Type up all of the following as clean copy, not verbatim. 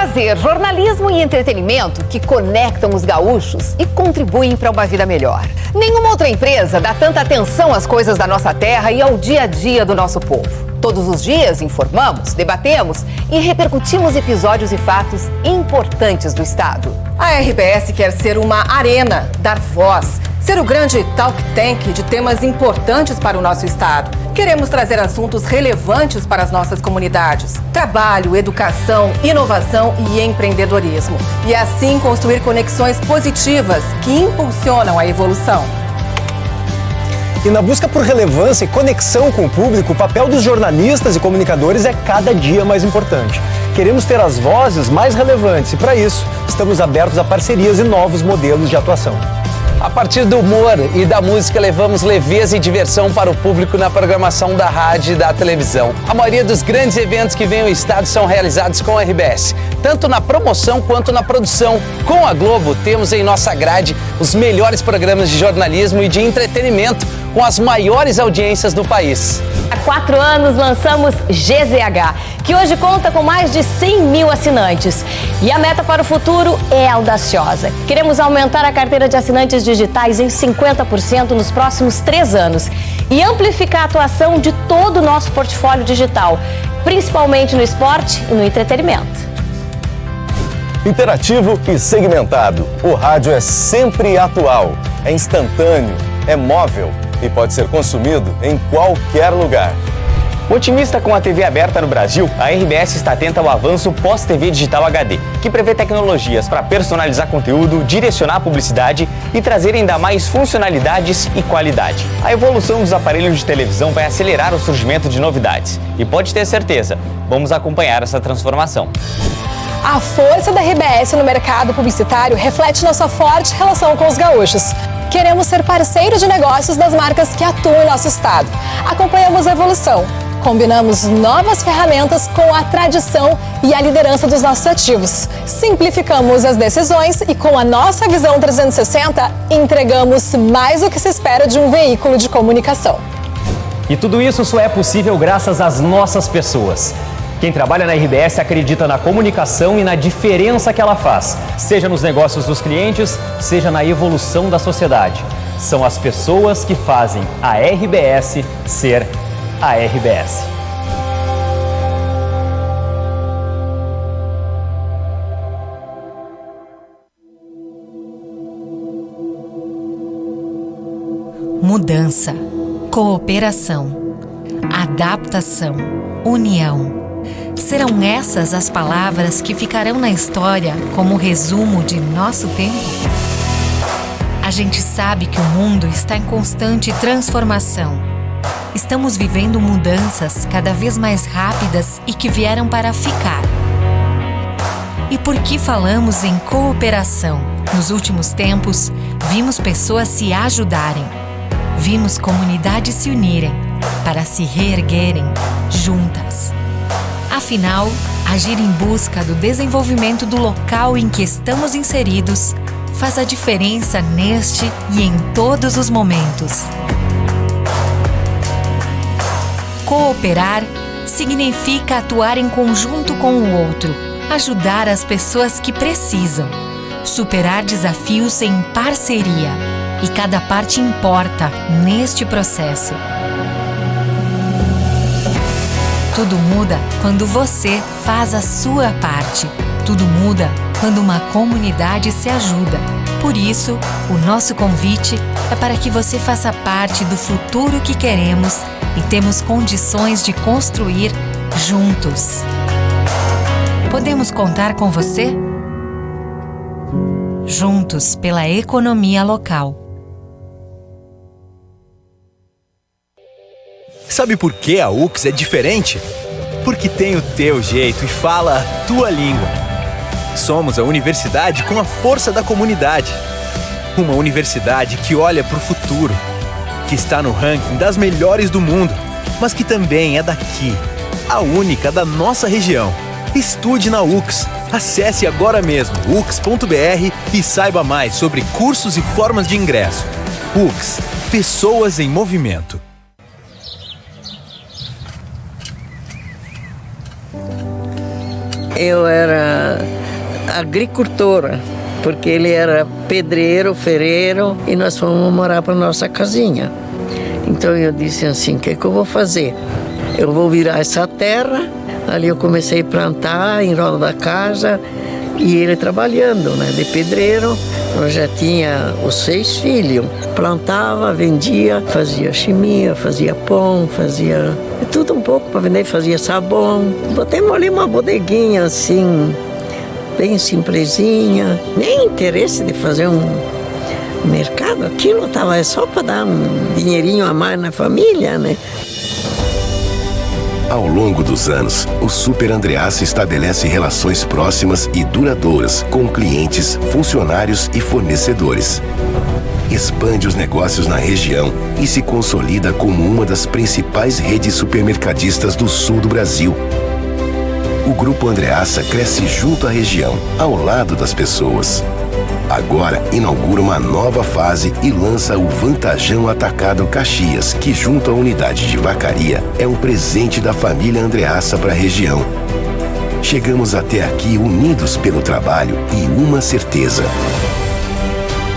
Lazer, jornalismo e entretenimento que conectam os gaúchos e contribuem para uma vida melhor. Nenhuma outra empresa dá tanta atenção às coisas da nossa terra e ao dia a dia do nosso povo. Todos os dias informamos, debatemos e repercutimos episódios e fatos importantes do estado. A RBS quer ser uma arena, dar voz, ser o grande talk tank de temas importantes para o nosso estado. Queremos trazer assuntos relevantes para as nossas comunidades. Trabalho, educação, inovação e empreendedorismo. E assim construir conexões positivas que impulsionam a evolução. E na busca por relevância e conexão com o público, o papel dos jornalistas e comunicadores é cada dia mais importante. Queremos ter as vozes mais relevantes e, para isso, estamos abertos a parcerias e novos modelos de atuação. A partir do humor e da música, levamos leveza e diversão para o público na programação da rádio e da televisão. A maioria dos grandes eventos que vêm ao estado são realizados com a RBS, tanto na promoção quanto na produção. Com a Globo, temos em nossa grade os melhores programas de jornalismo e de entretenimento, com as maiores audiências do país. Há 4 anos lançamos GZH, que hoje conta com mais de 100 mil assinantes. E a meta para o futuro é audaciosa. Queremos aumentar a carteira de assinantes digitais em 50% nos próximos 3 anos e amplificar a atuação de todo o nosso portfólio digital, principalmente no esporte e no entretenimento. Interativo e segmentado. O rádio é sempre atual, é instantâneo, é móvel e pode ser consumido em qualquer lugar. Otimista com a TV aberta no Brasil, a RBS está atenta ao avanço pós-TV digital HD, que prevê tecnologias para personalizar conteúdo, direcionar a publicidade e trazer ainda mais funcionalidades e qualidade. A evolução dos aparelhos de televisão vai acelerar o surgimento de novidades. E pode ter certeza, vamos acompanhar essa transformação. A força da RBS no mercado publicitário reflete nossa forte relação com os gaúchos. Queremos ser parceiro de negócios das marcas que atuam em nosso estado. Acompanhamos a evolução. Combinamos novas ferramentas com a tradição e a liderança dos nossos ativos. Simplificamos as decisões e, com a nossa visão 360, entregamos mais do que se espera de um veículo de comunicação. E tudo isso só é possível graças às nossas pessoas. Quem trabalha na RBS acredita na comunicação e na diferença que ela faz, seja nos negócios dos clientes, seja na evolução da sociedade. São as pessoas que fazem a RBS ser a RBS. Mudança, cooperação, adaptação, união. Serão essas as palavras que ficarão na história como resumo de nosso tempo? A gente sabe que o mundo está em constante transformação. Estamos vivendo mudanças cada vez mais rápidas e que vieram para ficar. E por que falamos em cooperação? Nos últimos tempos, vimos pessoas se ajudarem. Vimos comunidades se unirem para se reerguerem juntas. Afinal, agir em busca do desenvolvimento do local em que estamos inseridos faz a diferença neste e em todos os momentos. Cooperar significa atuar em conjunto com o outro, ajudar as pessoas que precisam, superar desafios em parceria. E cada parte importa neste processo. Tudo muda quando você faz a sua parte. Tudo muda quando uma comunidade se ajuda. Por isso, o nosso convite é para que você faça parte do futuro que queremos e temos condições de construir juntos. Podemos contar com você? Juntos pela economia local. Sabe por que a UX é diferente? Porque tem o teu jeito e fala a tua língua. Somos a universidade com a força da comunidade. Uma universidade que olha para o futuro, que está no ranking das melhores do mundo, mas que também é daqui, a única da nossa região. Estude na UX. Acesse agora mesmo ux.br e saiba mais sobre cursos e formas de ingresso. UX, pessoas em movimento. Eu era agricultora, porque ele era pedreiro, ferreiro, e nós fomos morar para nossa casinha. Então eu disse assim, o que eu vou fazer? Eu vou virar essa terra. Ali eu comecei a plantar em volta da casa, e ele trabalhando, né, de pedreiro. Eu já tinha os 6 filhos. Plantava, vendia, fazia chimia, fazia pão, fazia tudo um pouco para vender, fazia sabão. Botemos ali uma bodeguinha assim, bem simplesinha. Nem interesse de fazer um mercado. Aquilo estava só para dar um dinheirinho a mais na família, né? Ao longo dos anos, o Super Andreassa estabelece relações próximas e duradouras com clientes, funcionários e fornecedores. Expande os negócios na região e se consolida como uma das principais redes supermercadistas do sul do Brasil. O Grupo Andreassa cresce junto à região, ao lado das pessoas. Agora inaugura uma nova fase e lança o Vantajão Atacado Caxias, que junto à unidade de Vacaria é um presente da família Andreassa para a região. Chegamos até aqui unidos pelo trabalho e uma certeza.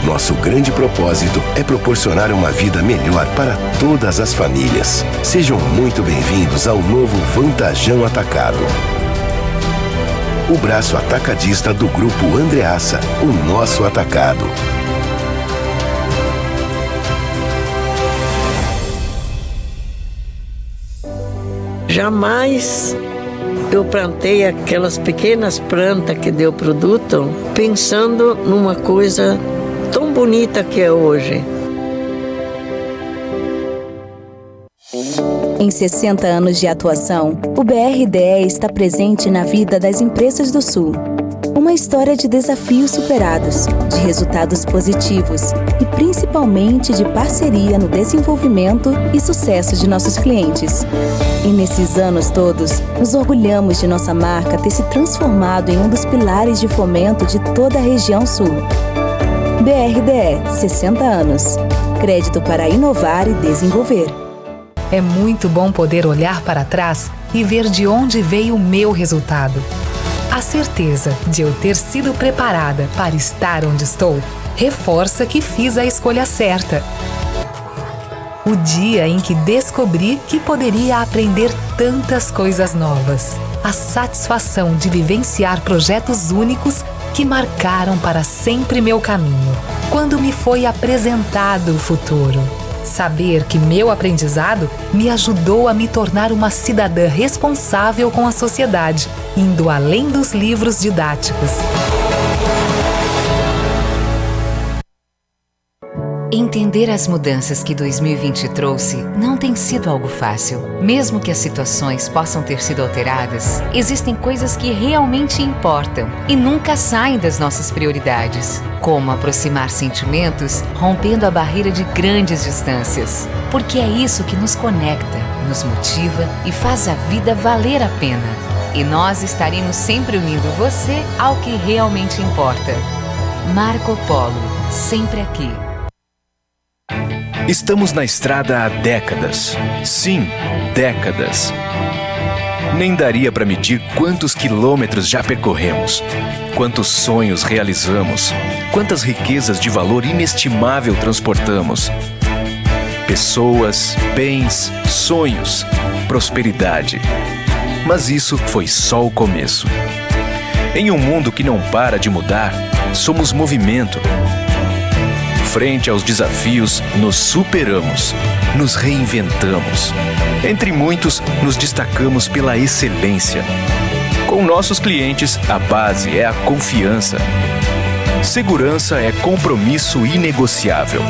Nosso grande propósito é proporcionar uma vida melhor para todas as famílias. Sejam muito bem-vindos ao novo Vantajão Atacado. O braço atacadista do Grupo Andreassa, o nosso atacado. Jamais eu plantei aquelas pequenas plantas que deu produto pensando numa coisa tão bonita que é hoje. Em 60 anos de atuação, o BRDE está presente na vida das empresas do Sul. Uma história de desafios superados, de resultados positivos e principalmente de parceria no desenvolvimento e sucesso de nossos clientes. E nesses anos todos, nos orgulhamos de nossa marca ter se transformado em um dos pilares de fomento de toda a região Sul. BRDE, 60 anos. Crédito para inovar e desenvolver. É muito bom poder olhar para trás e ver de onde veio o meu resultado. A certeza de eu ter sido preparada para estar onde estou reforça que fiz a escolha certa. O dia em que descobri que poderia aprender tantas coisas novas. A satisfação de vivenciar projetos únicos que marcaram para sempre meu caminho. Quando me foi apresentado o futuro. Saber que meu aprendizado me ajudou a me tornar uma cidadã responsável com a sociedade, indo além dos livros didáticos. Entender as mudanças que 2020 trouxe não tem sido algo fácil. Mesmo que as situações possam ter sido alteradas, existem coisas que realmente importam e nunca saem das nossas prioridades. Como aproximar sentimentos, rompendo a barreira de grandes distâncias. Porque é isso que nos conecta, nos motiva e faz a vida valer a pena. E nós estaremos sempre unindo você ao que realmente importa. Marco Polo, sempre aqui. Estamos na estrada há décadas. Sim, décadas. Nem daria para medir quantos quilômetros já percorremos, quantos sonhos realizamos, quantas riquezas de valor inestimável transportamos. Pessoas, bens, sonhos, prosperidade. Mas isso foi só o começo. Em um mundo que não para de mudar, somos movimento. Frente aos desafios, nos superamos, nos reinventamos. Entre muitos, nos destacamos pela excelência. Com nossos clientes, a base é a confiança. Segurança é compromisso inegociável.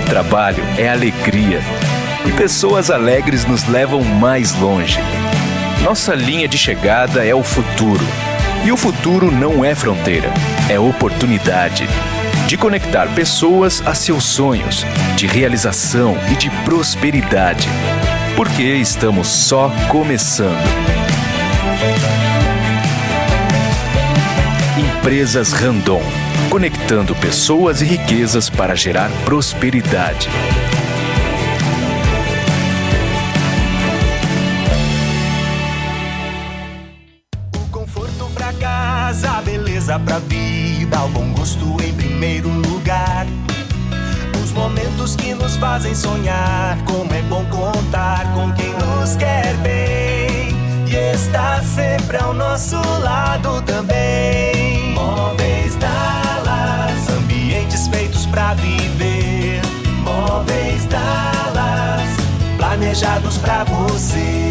Trabalho é alegria. E pessoas alegres nos levam mais longe. Nossa linha de chegada é o futuro. E o futuro não é fronteira, é oportunidade. De conectar pessoas a seus sonhos, de realização e de prosperidade. Porque estamos só começando. Empresas Randon, conectando pessoas e riquezas para gerar prosperidade. O conforto pra casa, a beleza beleza pra vida, o bom gosto em primeiro lugar. Os momentos que nos fazem sonhar, como é bom contar com quem nos quer bem e está sempre ao nosso lado também. Móveis Dallas, ambientes feitos pra viver. Móveis Dallas, planejados pra você.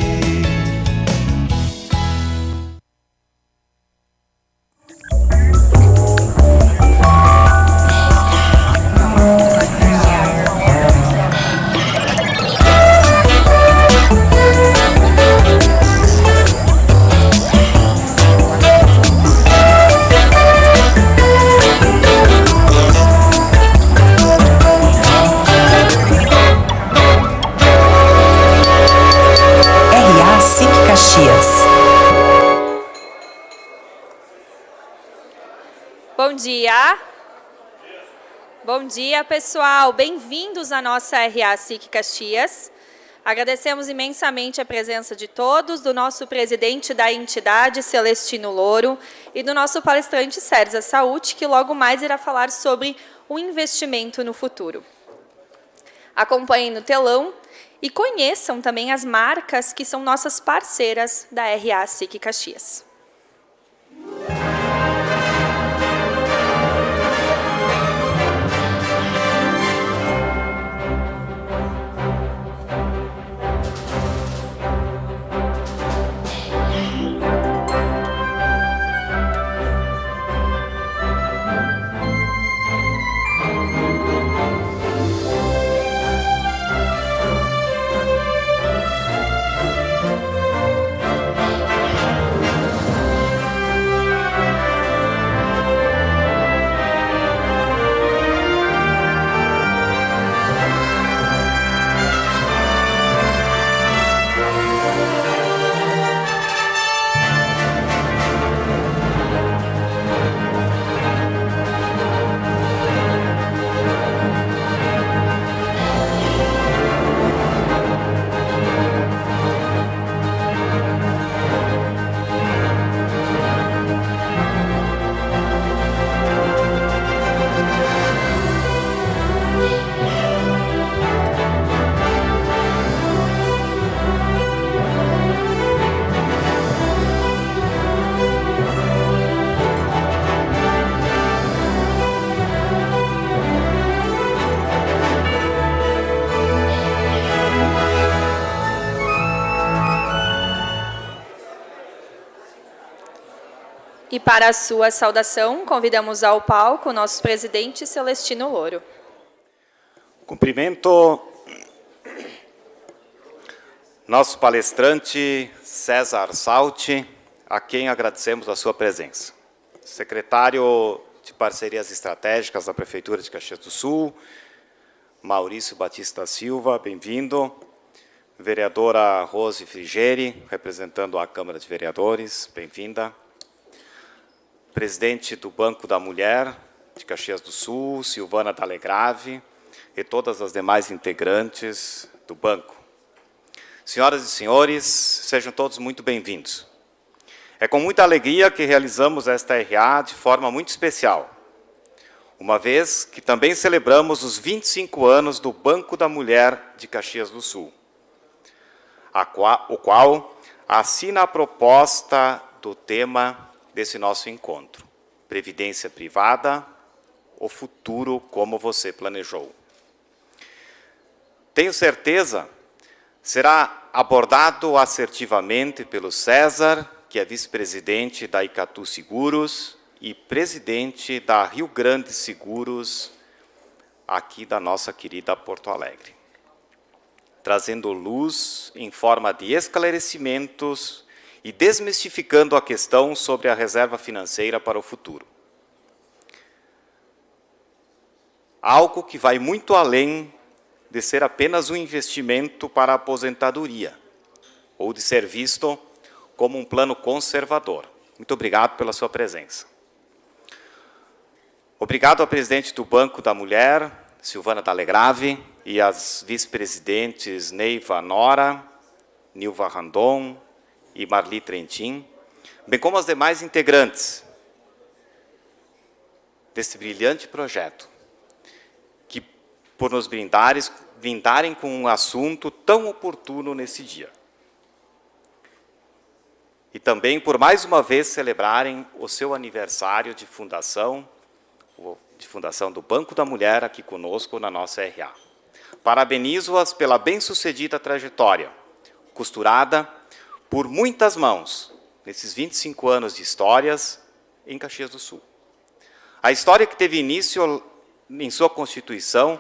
Bom dia. Bom dia, pessoal. Bem-vindos à nossa RA SIC Caxias. Agradecemos imensamente a presença de todos, do nosso presidente da entidade, Celestino Louro, e do nosso palestrante, Sérgio Saúde, que logo mais irá falar sobre o investimento no futuro. Acompanhem no telão e conheçam também as marcas que são nossas parceiras da RA SIC Caxias. E para a sua saudação, convidamos ao palco o nosso presidente Celestino Louro. Cumprimento nosso palestrante César Salti, a quem agradecemos a sua presença. Secretário de Parcerias Estratégicas da Prefeitura de Caxias do Sul, Maurício Batista Silva, bem-vindo. Vereadora Rose Frigeri, representando a Câmara de Vereadores, bem-vinda. Presidente do Banco da Mulher de Caxias do Sul, Silvana D'Alegrave, e todas as demais integrantes do banco. Senhoras e senhores, sejam todos muito bem-vindos. É com muita alegria que realizamos esta RA de forma muito especial, uma vez que também celebramos os 25 anos do Banco da Mulher de Caxias do Sul, o qual assina a proposta do tema desse nosso encontro: Previdência Privada, o futuro como você planejou. Tenho certeza será abordado assertivamente pelo César, que é vice-presidente da Icatu Seguros e presidente da Rio Grande Seguros, aqui da nossa querida Porto Alegre, trazendo luz em forma de esclarecimentos e desmistificando a questão sobre a reserva financeira para o futuro. Algo que vai muito além de ser apenas um investimento para a aposentadoria, ou de ser visto como um plano conservador. Muito obrigado pela sua presença. Obrigado ao presidente do Banco da Mulher, Silvana D'Alegrave, e às vice-presidentes Neiva Nora, Nilva Randon e Marli Trentin, bem como as demais integrantes desse brilhante projeto, que por nos brindarem com um assunto tão oportuno nesse dia. E também por mais uma vez celebrarem o seu aniversário de fundação do Banco da Mulher aqui conosco na nossa RA. Parabenizo-as pela bem-sucedida trajetória, costurada por muitas mãos, nesses 25 anos de histórias em Caxias do Sul. A história que teve início em sua constituição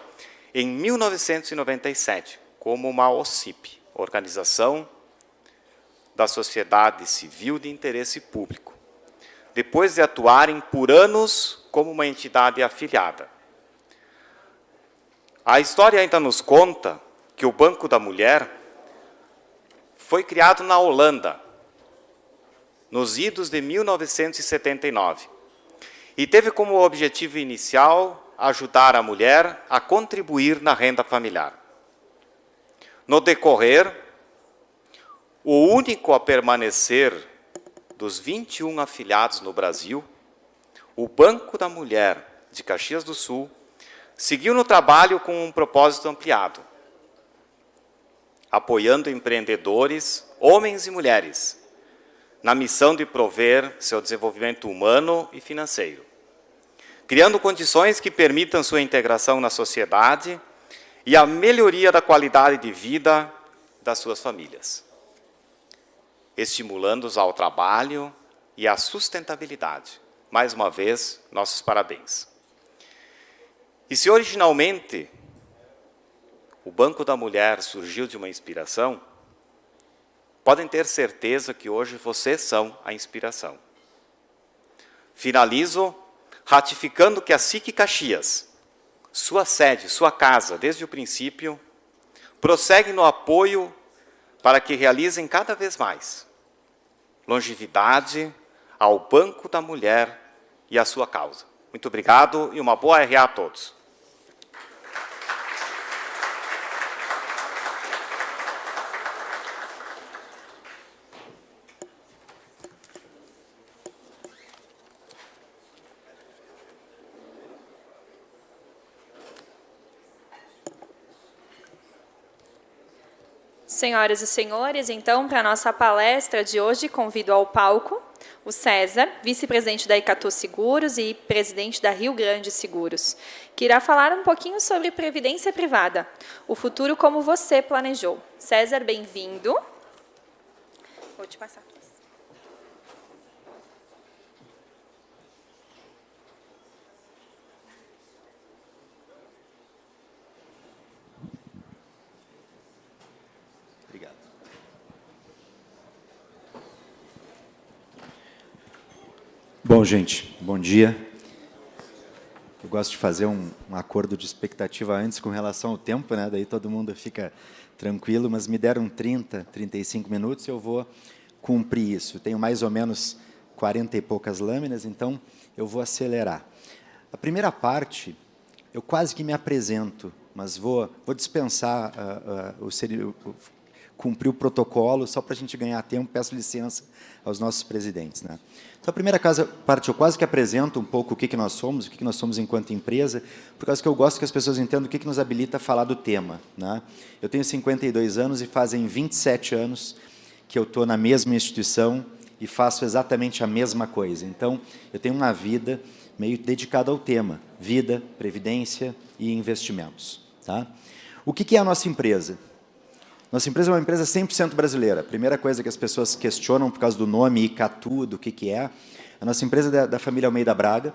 em 1997, como uma OCIP, Organização da Sociedade Civil de Interesse Público, depois de atuarem por anos como uma entidade afiliada. A história ainda nos conta que o Banco da Mulher foi criado na Holanda, nos idos de 1979, e teve como objetivo inicial ajudar a mulher a contribuir na renda familiar. No decorrer, o único a permanecer dos 21 afiliados no Brasil, o Banco da Mulher de Caxias do Sul seguiu no trabalho com um propósito ampliado, apoiando empreendedores, homens e mulheres, na missão de prover seu desenvolvimento humano e financeiro, criando condições que permitam sua integração na sociedade e a melhoria da qualidade de vida das suas famílias, estimulando-os ao trabalho e à sustentabilidade. Mais uma vez, nossos parabéns. E se originalmente o Banco da Mulher surgiu de uma inspiração, podem ter certeza que hoje vocês são a inspiração. Finalizo ratificando que a SIC Caxias, sua sede, sua casa, desde o princípio, prossegue no apoio para que realizem cada vez mais longevidade ao Banco da Mulher e à sua causa. Muito obrigado e uma boa RA a todos. Senhoras e senhores, então, para a nossa palestra de hoje, convido ao palco o César, vice-presidente da Icatu Seguros e presidente da Rio Grande Seguros, que irá falar um pouquinho sobre previdência privada, o futuro como você planejou. César, bem-vindo. Vou te passar. Bom, gente, bom dia. Eu gosto de fazer um acordo de expectativa antes com relação ao tempo, né? Daí todo mundo fica tranquilo, mas me deram 30, 35 minutos e eu vou cumprir isso. Eu tenho mais ou menos 40 e poucas lâminas, então eu vou acelerar. A primeira parte, eu quase que me apresento, mas vou dispensar cumprir o protocolo, só para a gente ganhar tempo, peço licença aos nossos presidentes, né? Então, a primeira parte, eu quase que apresento um pouco o que nós somos enquanto empresa, por causa que eu gosto que as pessoas entendam o que nos habilita a falar do tema, né? Eu tenho 52 anos e fazem 27 anos que eu estou na mesma instituição e faço exatamente a mesma coisa. Então, eu tenho uma vida meio dedicada ao tema, vida, previdência e investimentos, tá? O que é a nossa empresa? Nossa empresa é uma empresa 100% brasileira. A primeira coisa que as pessoas questionam por causa do nome Icatu, do que é. A nossa empresa é da família Almeida Braga.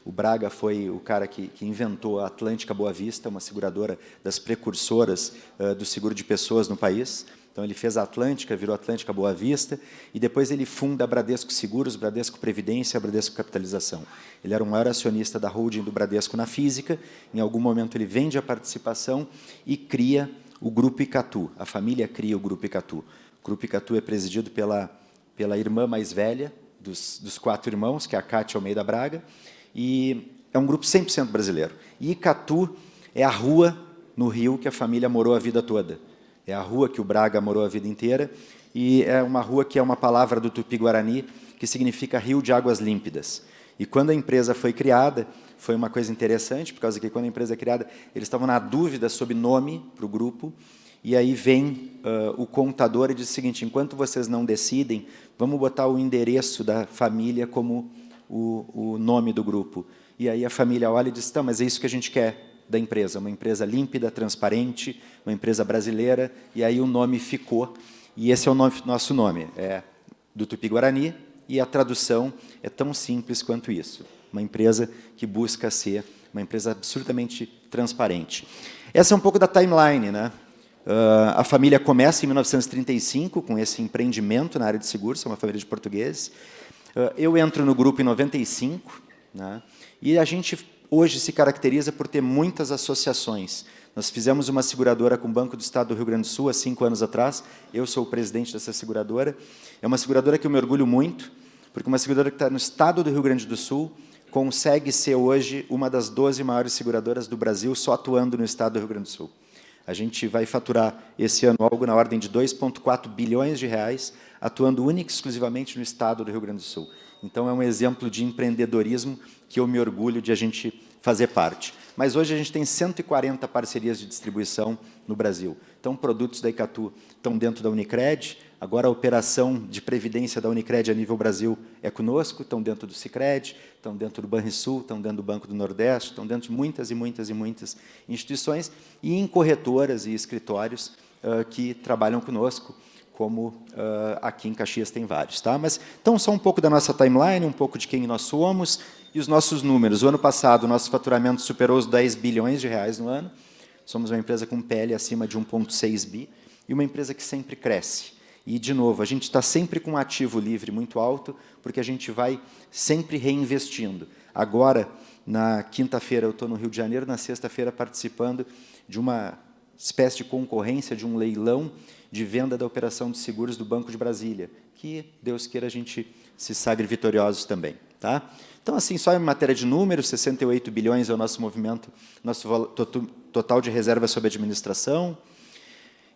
O Braga foi o cara que inventou a Atlântica Boa Vista, uma seguradora das precursoras do seguro de pessoas no país. Então, ele fez a Atlântica, virou Atlântica Boa Vista, e depois ele funda a Bradesco Seguros, Bradesco Previdência, Bradesco Capitalização. Ele era o maior acionista da holding do Bradesco na física. Em algum momento, ele vende a participação e cria o Grupo Icatu. A família cria o Grupo Icatu. O Grupo Icatu é presidido pela irmã mais velha dos 4 irmãos, que é a Cátia Almeida Braga, e é um grupo 100% brasileiro. E Icatu é a rua no Rio que a família morou a vida toda. É a rua que o Braga morou a vida inteira, e é uma rua que é uma palavra do Tupi-Guarani, que significa Rio de Águas Límpidas. E quando a empresa foi criada, foi uma coisa interessante, por causa que quando a empresa é criada, eles estavam na dúvida sobre nome para o grupo, e aí vem o contador e diz o seguinte: enquanto vocês não decidem, vamos botar o endereço da família como o nome do grupo. E aí a família olha e diz: tá, mas é isso que a gente quer da empresa, uma empresa límpida, transparente, uma empresa brasileira, e aí o nome ficou, e esse é o nosso nome, é do Tupi-Guarani, e a tradução é tão simples quanto isso, uma empresa que busca ser uma empresa absolutamente transparente. Essa é um pouco da timeline, né? A família começa em 1935 com esse empreendimento na área de seguros, é uma família de portugueses. Eu entro no grupo em 95, né? E a gente hoje se caracteriza por ter muitas associações. Nós fizemos uma seguradora com o Banco do Estado do Rio Grande do Sul há 5 anos atrás. Eu sou o presidente dessa seguradora. É uma seguradora que eu me orgulho muito, porque uma seguradora que está no estado do Rio Grande do Sul consegue ser hoje uma das 12 maiores seguradoras do Brasil, só atuando no estado do Rio Grande do Sul. A gente vai faturar esse ano algo na ordem de 2,4 bilhões de reais, atuando única e exclusivamente no estado do Rio Grande do Sul. Então, é um exemplo de empreendedorismo que eu me orgulho de a gente fazer parte. Mas hoje a gente tem 140 parcerias de distribuição no Brasil. Então, produtos da Icatu estão dentro da Unicred, agora a operação de previdência da Unicred a nível Brasil é conosco, estão dentro do Sicredi, estão dentro do Banrisul, estão dentro do Banco do Nordeste, estão dentro de muitas e muitas e muitas instituições, e em corretoras e escritórios que trabalham conosco, como aqui em Caxias tem vários. Tá? Mas, então, só um pouco da nossa timeline, um pouco de quem nós somos e os nossos números. O ano passado, o nosso faturamento superou os 10 bilhões de reais no ano. Somos uma empresa com PL acima de 1,6 bi e uma empresa que sempre cresce. E, de novo, a gente está sempre com um ativo livre muito alto, porque a gente vai sempre reinvestindo. Agora, na quinta-feira, eu estou no Rio de Janeiro, na sexta-feira, participando de uma espécie de concorrência, de um leilão de venda da operação de seguros do Banco de Brasília, que, Deus queira, a gente se sagre vitoriosos também. Tá? Então, assim, só em matéria de números, 68 bilhões é o nosso movimento, nosso total de reserva sob administração.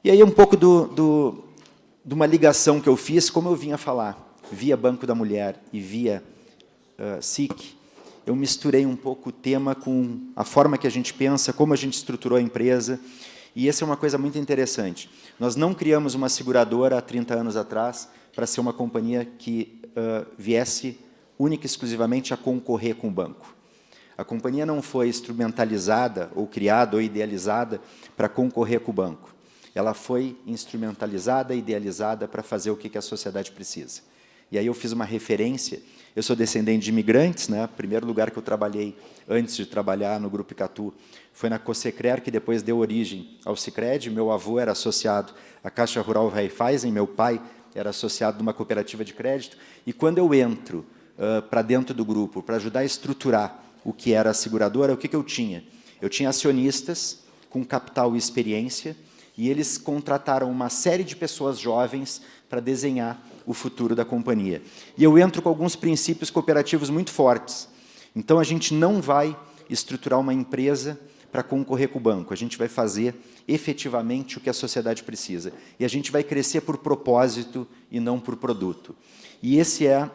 E aí um pouco de uma ligação que eu fiz, como eu vinha falar, via Banco da Mulher e via SIC, eu misturei um pouco o tema com a forma que a gente pensa, como a gente estruturou a empresa, e essa é uma coisa muito interessante. Nós não criamos uma seguradora há 30 anos atrás para ser uma companhia que viesse única e exclusivamente a concorrer com o banco. A companhia não foi instrumentalizada, ou criada, ou idealizada para concorrer com o banco. Ela foi instrumentalizada, idealizada para fazer o que a sociedade precisa. E aí eu fiz uma referência. Eu sou descendente de imigrantes, né? O primeiro lugar que eu trabalhei antes de trabalhar no Grupo Icatu foi na Cosecrer, que depois deu origem ao Sicredi. Meu avô era associado à Caixa Rural Raiffeisen, meu pai era associado de uma cooperativa de crédito. E quando eu entro para dentro do grupo, para ajudar a estruturar o que era a seguradora, o que eu tinha? Eu tinha acionistas com capital e experiência, e eles contrataram uma série de pessoas jovens para desenhar o futuro da companhia. E eu entro com alguns princípios cooperativos muito fortes. Então, a gente não vai estruturar uma empresa para concorrer com o banco. A gente vai fazer efetivamente o que a sociedade precisa. E a gente vai crescer por propósito e não por produto. E esse é...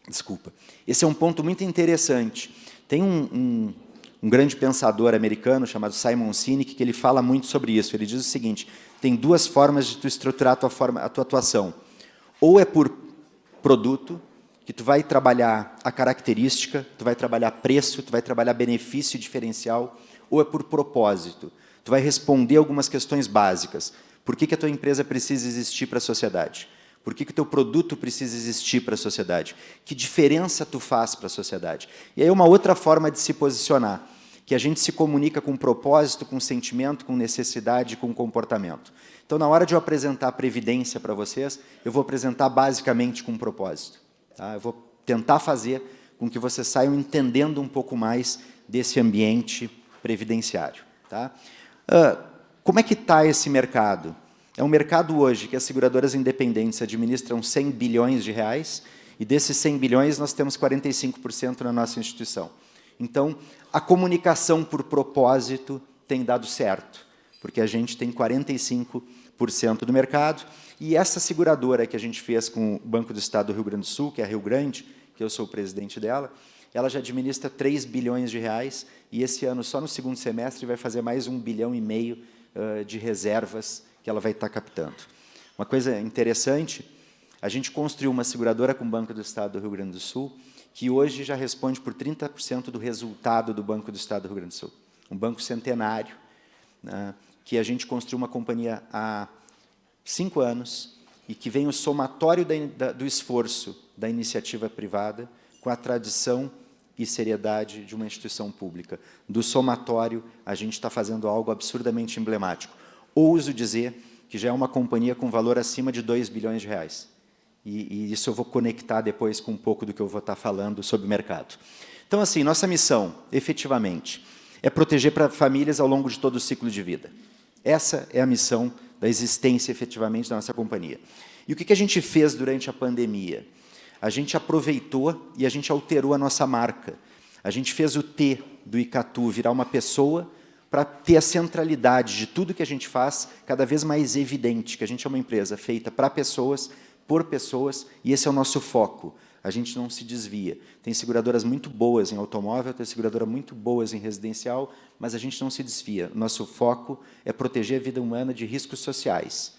Desculpa. Esse é um ponto muito interessante. Tem um grande pensador americano chamado Simon Sinek, que ele fala muito sobre isso. Ele diz o seguinte: tem duas formas de tu estruturar a tua atuação. Ou é por produto, que tu vai trabalhar a característica, tu vai trabalhar preço, tu vai trabalhar benefício diferencial, ou é por propósito. Tu vai responder algumas questões básicas. Por que a tua empresa precisa existir para a sociedade? Por que o teu produto precisa existir para a sociedade? Que diferença tu faz para a sociedade? E aí uma outra forma de se posicionar, que a gente se comunica com propósito, com sentimento, com necessidade, com comportamento. Então, na hora de eu apresentar a Previdência para vocês, eu vou apresentar basicamente com propósito. Tá? Eu vou tentar fazer com que vocês saiam entendendo um pouco mais desse ambiente previdenciário. Tá? Como é que está esse mercado? É um mercado hoje que as seguradoras independentes administram 100 bilhões de reais, e desses 100 bilhões nós temos 45% na nossa instituição. Então, a comunicação por propósito tem dado certo, porque a gente tem 45% do mercado, e essa seguradora que a gente fez com o Banco do Estado do Rio Grande do Sul, que é a Rio Grande, que eu sou o presidente dela, ela já administra 3 bilhões de reais e esse ano, só no segundo semestre, vai fazer mais 1,5 bilhão de reservas que ela vai estar captando. Uma coisa interessante, a gente construiu uma seguradora com o Banco do Estado do Rio Grande do Sul, que hoje já responde por 30% do resultado do Banco do Estado do Rio Grande do Sul. Um banco centenário, né, que a gente construiu uma companhia há 5 anos e que vem o somatório do esforço da iniciativa privada com a tradição e seriedade de uma instituição pública. Do somatório, a gente está fazendo algo absurdamente emblemático. Ouso dizer que já é uma companhia com valor acima de 2 bilhões de reais. E isso eu vou conectar depois com um pouco do que eu vou estar falando sobre o mercado. Então, assim, nossa missão, efetivamente, é proteger para famílias ao longo de todo o ciclo de vida. Essa é a missão da existência, efetivamente, da nossa companhia. E o que a gente fez durante a pandemia? A gente aproveitou e a gente alterou a nossa marca. A gente fez o T do Icatu virar uma pessoa para ter a centralidade de tudo que a gente faz cada vez mais evidente, que a gente é uma empresa feita para pessoas, por pessoas, e esse é o nosso foco. A gente não se desvia. Tem seguradoras muito boas em automóvel, tem seguradoras muito boas em residencial, mas a gente não se desvia. Nosso foco é proteger a vida humana de riscos sociais.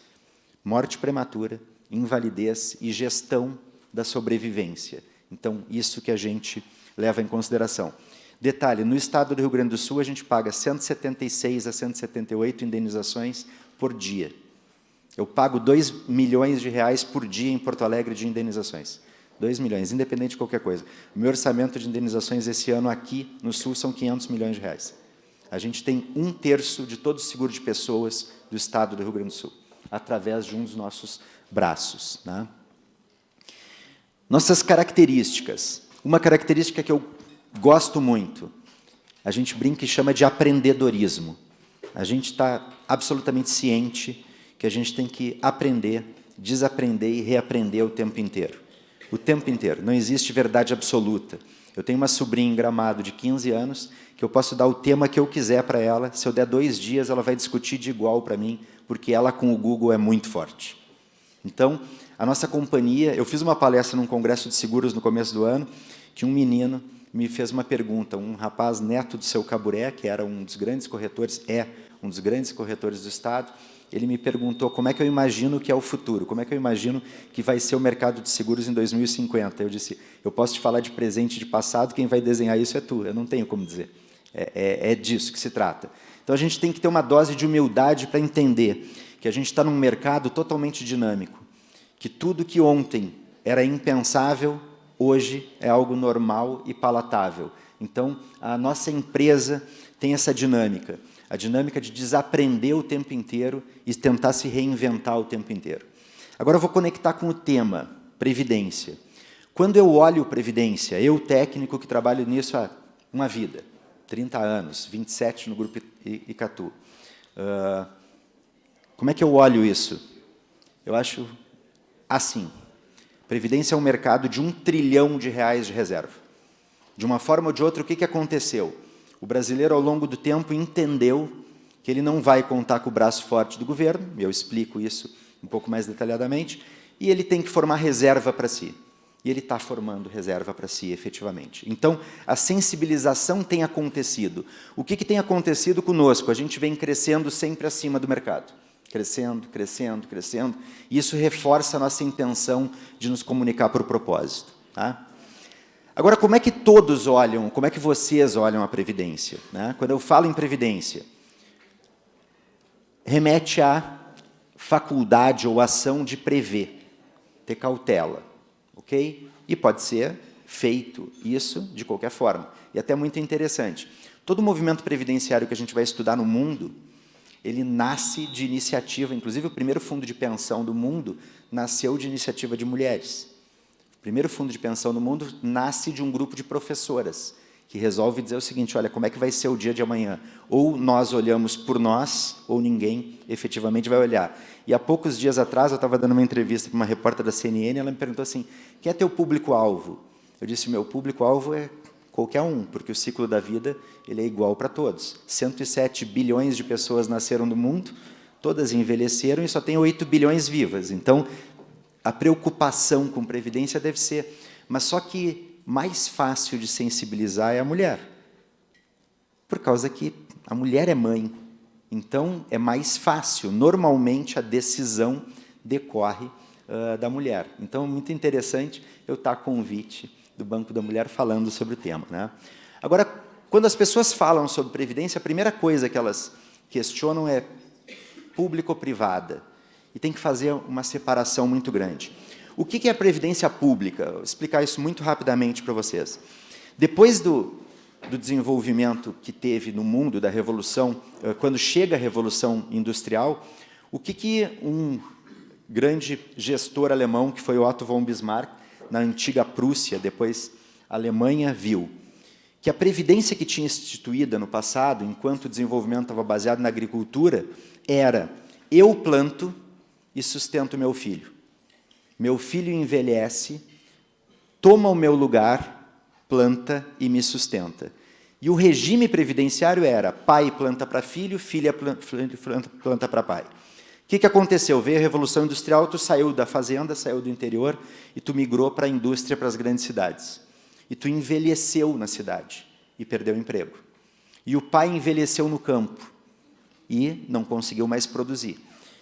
Morte prematura, invalidez e gestão da sobrevivência. Então, isso que a gente leva em consideração. Detalhe, no estado do Rio Grande do Sul, a gente paga 176 a 178 indenizações por dia. Eu pago 2 milhões de reais por dia em Porto Alegre de indenizações. 2 milhões, independente de qualquer coisa. O meu orçamento de indenizações esse ano aqui no Sul são 500 milhões de reais. A gente tem 1/3 de todo o seguro de pessoas do estado do Rio Grande do Sul, através de um dos nossos braços, né? Nossas características. Uma característica que eu gosto muito, a gente brinca e chama de apreendedorismo. A gente está absolutamente ciente que a gente tem que aprender, desaprender e reaprender o tempo inteiro. O tempo inteiro. Não existe verdade absoluta. Eu tenho uma sobrinha em Gramado de 15 anos que eu posso dar o tema que eu quiser para ela. Se eu der 2 dias, ela vai discutir de igual para mim, porque ela com o Google é muito forte. Então, a nossa companhia... Eu fiz uma palestra num congresso de seguros no começo do ano, que um menino me fez uma pergunta, um rapaz neto do seu Caburé, que era um dos grandes corretores, um dos grandes corretores do Estado, ele me perguntou como é que eu imagino que é o futuro, como é que eu imagino que vai ser o mercado de seguros em 2050. Eu disse, eu posso te falar de presente e de passado, quem vai desenhar isso é tu, eu não tenho como dizer. É disso que se trata. Então, a gente tem que ter uma dose de humildade para entender que a gente está num mercado totalmente dinâmico, que tudo que ontem era impensável, hoje é algo normal e palatável. Então, a nossa empresa tem essa dinâmica, a dinâmica de desaprender o tempo inteiro e tentar se reinventar o tempo inteiro. Agora eu vou conectar com o tema, Previdência. Quando eu olho Previdência, eu, técnico que trabalho nisso há uma vida, 30 anos, 27 no Grupo Icatu, como é que eu olho isso? Eu acho assim. Previdência é um mercado de 1 trilhão de reais de reserva. De uma forma ou de outra, o que aconteceu? O brasileiro, ao longo do tempo, entendeu que ele não vai contar com o braço forte do governo, eu explico isso um pouco mais detalhadamente, e ele tem que formar reserva para si. E ele está formando reserva para si, efetivamente. Então, a sensibilização tem acontecido. O que tem acontecido conosco? A gente vem crescendo sempre acima do mercado. Crescendo, crescendo, crescendo. E isso reforça a nossa intenção de nos comunicar por propósito. Tá? Agora, como é que todos olham, como é que vocês olham a Previdência? Né? Quando eu falo em Previdência, remete à faculdade ou ação de prever, ter cautela, ok? E pode ser feito isso de qualquer forma. E até muito interessante. Todo movimento previdenciário que a gente vai estudar no mundo, ele nasce de iniciativa, inclusive o primeiro fundo de pensão do mundo nasceu de iniciativa de mulheres. O primeiro fundo de pensão do mundo nasce de um grupo de professoras, que resolve dizer o seguinte, olha, como é que vai ser o dia de amanhã? Ou nós olhamos por nós, ou ninguém efetivamente vai olhar. E há poucos dias atrás, eu estava dando uma entrevista para uma repórter da CNN, ela me perguntou assim, quem é teu público-alvo? Eu disse, meu público-alvo é qualquer um, porque o ciclo da vida ele é igual para todos. 107 bilhões de pessoas nasceram no mundo, todas envelheceram e só tem 8 bilhões vivas. Então, a preocupação com previdência deve ser... Mas só que mais fácil de sensibilizar é a mulher. Por causa que a mulher é mãe. Então, é mais fácil. Normalmente, a decisão decorre da mulher. Então, é muito interessante eu estar a convite do Banco da Mulher falando sobre o tema, né? Agora, quando as pessoas falam sobre previdência, a primeira coisa que elas questionam é pública ou privada. E tem que fazer uma separação muito grande. O que é a previdência pública? Vou explicar isso muito rapidamente para vocês. Depois do desenvolvimento que teve no mundo, da Revolução, quando chega a Revolução Industrial, o que um grande gestor alemão, que foi Otto von Bismarck, na antiga Prússia, depois Alemanha, viu? Que a previdência que tinha instituída no passado, enquanto o desenvolvimento estava baseado na agricultura, era: eu planto e sustento meu filho. Meu filho envelhece, toma o meu lugar, planta e me sustenta. E o regime previdenciário era: pai planta para filho, filha planta para pai. O que aconteceu? Veio a Revolução Industrial, tu saiu da fazenda, saiu do interior, e tu migrou para a indústria, para as grandes cidades. E tu envelheceu na cidade e perdeu o emprego. E o pai envelheceu no campo e não conseguiu mais produzir.